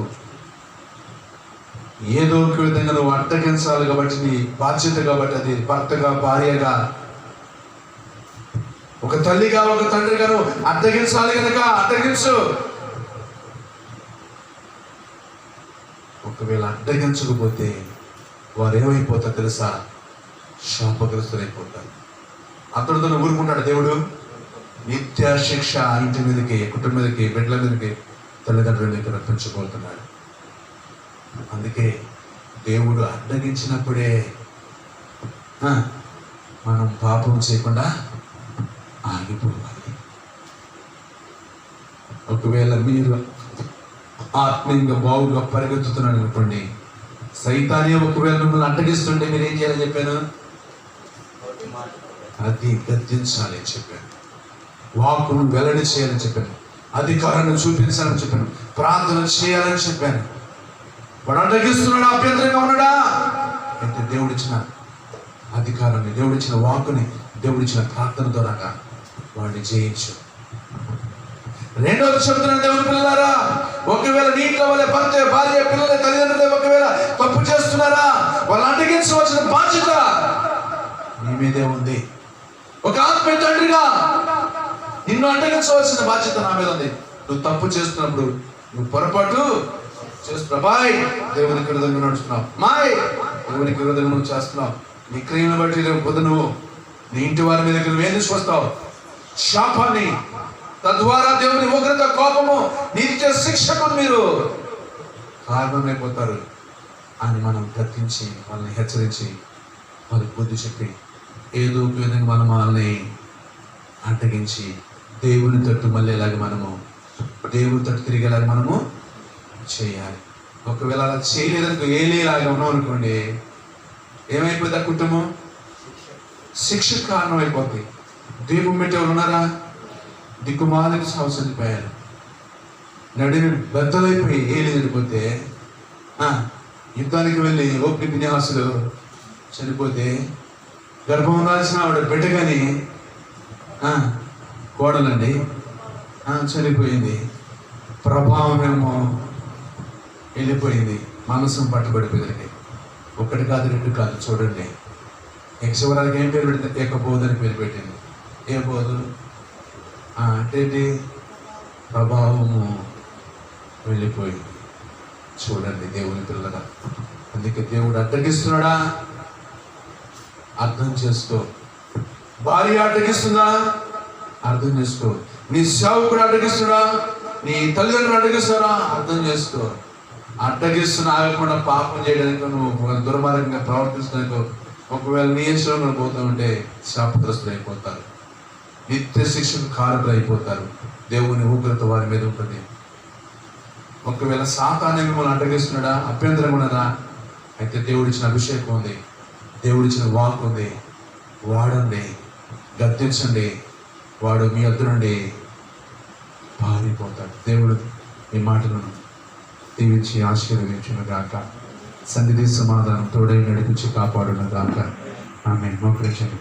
ఏదో ఒక విధంగా నువ్వు అడ్డగించాలి కాబట్టి, నీ బాధ్యత కాబట్టి, అది భర్తగా, భార్యగా, ఒక తల్లిగా, ఒక తండ్రిగా నువ్వు అడ్డగించాలి కనుక అడ్డగించు. ఒకవేళ అడ్డగించకపోతే వారు ఏమైపోతారు తెలుసా? శాపగ్రస్తులైపోతారు. అతడితో ఊరుకుంటాడు దేవుడు. నిత్య శిక్ష ఇంటి మీదకి, కుటుంబం మీదకి, బిడ్డల మీదకి, తల్లిదండ్రుల మీదకి రప్పించబోతున్నాడు. అందుకే దేవుడు అడ్డగించినప్పుడే మనం పాపం చేయకుండా ఆగిపోవాలి. ఒకవేళ మీరు ఆత్మీయంగా బావుగా పరిగెత్తుతున్నాడు అనుకోండి, సైతానే ఒకవేళ మిమ్మల్ని అడ్డగిస్తుంటే మీరు ఏం చేయాలని చెప్పాను? అది గద్దించాలి అని చెప్పాను. వాక్కును వెల్లడి చేయాలని చెప్పాను. అధికారాన్ని చూపించాలని చెప్పాను. ప్రార్థన చేయాలని చెప్పాను. వాడు అడ్డగిస్తున్నాడా? అభ్యంతరంగా ఉన్నాడా? అంటే దేవుడిచ్చిన అధికారాన్ని, దేవుడిచ్చిన వాక్కుని, దేవుడిచ్చిన ప్రార్థన ద్వారా వాడిని జయించు. రెండోది చెప్తున్నాను దేవుని పిల్లలారా, ఒకవేళ నీటిలో వాళ్ళ భర్త, భార్య, పిల్లల తల్లిదండ్రులు ఒకవేళ తప్పు చేస్తున్నారా, వాళ్ళు అడ్డగించవలసిన బాధ్యత నీ మీదే ఉంది. ఒక ఆత్మీయ తండ్రిగా నిన్ను అడ్డగించవలసిన బాధ్యత నా మీద ఉంది. నువ్వు తప్పు చేస్తున్నప్పుడు, నువ్వు పొరపాటు చేస్తున్నావు, బాయ్ దేవునికి విరుద్ధంగా నడుస్తున్నావు, మాయ్ దేవునికి విరుద్ధంగా నువ్వు చేస్తున్నావు, నీ క్రియను బట్టి రేపు నువ్వు నీ ఇంటి వారి మీద నువ్వేం తీసుకొస్తావు? శాపాన్ని. తద్వారా దేవుని ఉగ్రత, కోపము, నిత్య శిక్షకు మీరు కారణమైపోతారు అని మనం గర్తించి, వాళ్ళని హెచ్చరించి, వాళ్ళకి బుద్ధి చెప్పి, ఏదో ఒక విధంగా మనం వాళ్ళని అడ్డగించి దేవుని తట్టు మళ్ళీలాగా మనము, దేవుని తట్టు తిరిగేలాగా మనము చేయాలి. ఒకవేళ అలా చేయలేదనుకో, ఏలేలాగా ఉన్నాం అనుకోండి, ఏమైపోతుంది? ఆ కుటుంబం శిక్ష కారణం అయిపోతుంది. దీపం పెట్టేవాళ్ళు ఉన్నారా? దిక్కుమాలికి సాగు చెందిపోయారు. నడిని బద్దలైపోయి ఏలి వెళ్ళిపోతే యుద్ధానికి వెళ్ళి ఓపి ఫినెహాసులు చనిపోతే గర్భం ఉండాల్సిన ఆవిడ బిడ్డ కానీ కోడలండి చనిపోయింది. ప్రభావం ఏమో వెళ్ళిపోయింది, మనసు పట్టుబడిపోయింది. ఒకటి కాదు రెండు కాదు, చూడండి. యక్షవరానికి ఏం పేరు పెడితే ఏకపోదని పేరు పెట్టింది. ఏ పోదు అంటే ప్రభావము వెళ్ళిపోయింది. చూడండి దేవుని పిల్లగా, అందుకే దేవుడు అడ్డగిస్తున్నాడా? అర్థం చేసుకో. భార్య అడ్డగిస్తుందా? అర్థం చేసుకో. నీ సేవకుడు అడ్డగిస్తున్నా, నీ తల్లిదండ్రులు అడ్డగిస్తారా? అర్థం చేసుకో. అడ్డగిస్తున్న ఆగకుండా పాపం చేయడానికి, నువ్వు దుర్మార్గంగా ప్రవర్తించడానికి, ఒకవేళ నీ ఇష్టంలో పోతూ ఉంటే శాపగ్రస్తులు అయిపోతారు, నిత్య శిక్షకు కారకులు అయిపోతారు. దేవుని ఉగ్రత వారి మీద ఉంటుంది. ఒకవేళ సాతానే మిమ్మల్ని అడ్డగిస్తున్నాడా? అభ్యంతరం ఉన్నదా? అయితే దేవుడిచ్చిన అభిషేకం ఉంది, దేవుడిచ్చిన వాక్ ఉంది, వాడండి, గద్దించండి. వాడు మీ వద్ద నుండి పారిపోతాడు. దేవుడు ఈ మాటలను దీవించి ఆశీర్వదించును గాక. సన్నిధి సమాధానం తోడై నడిపించి కాపాడును గాక. ఆమేన్. మోకరించండి.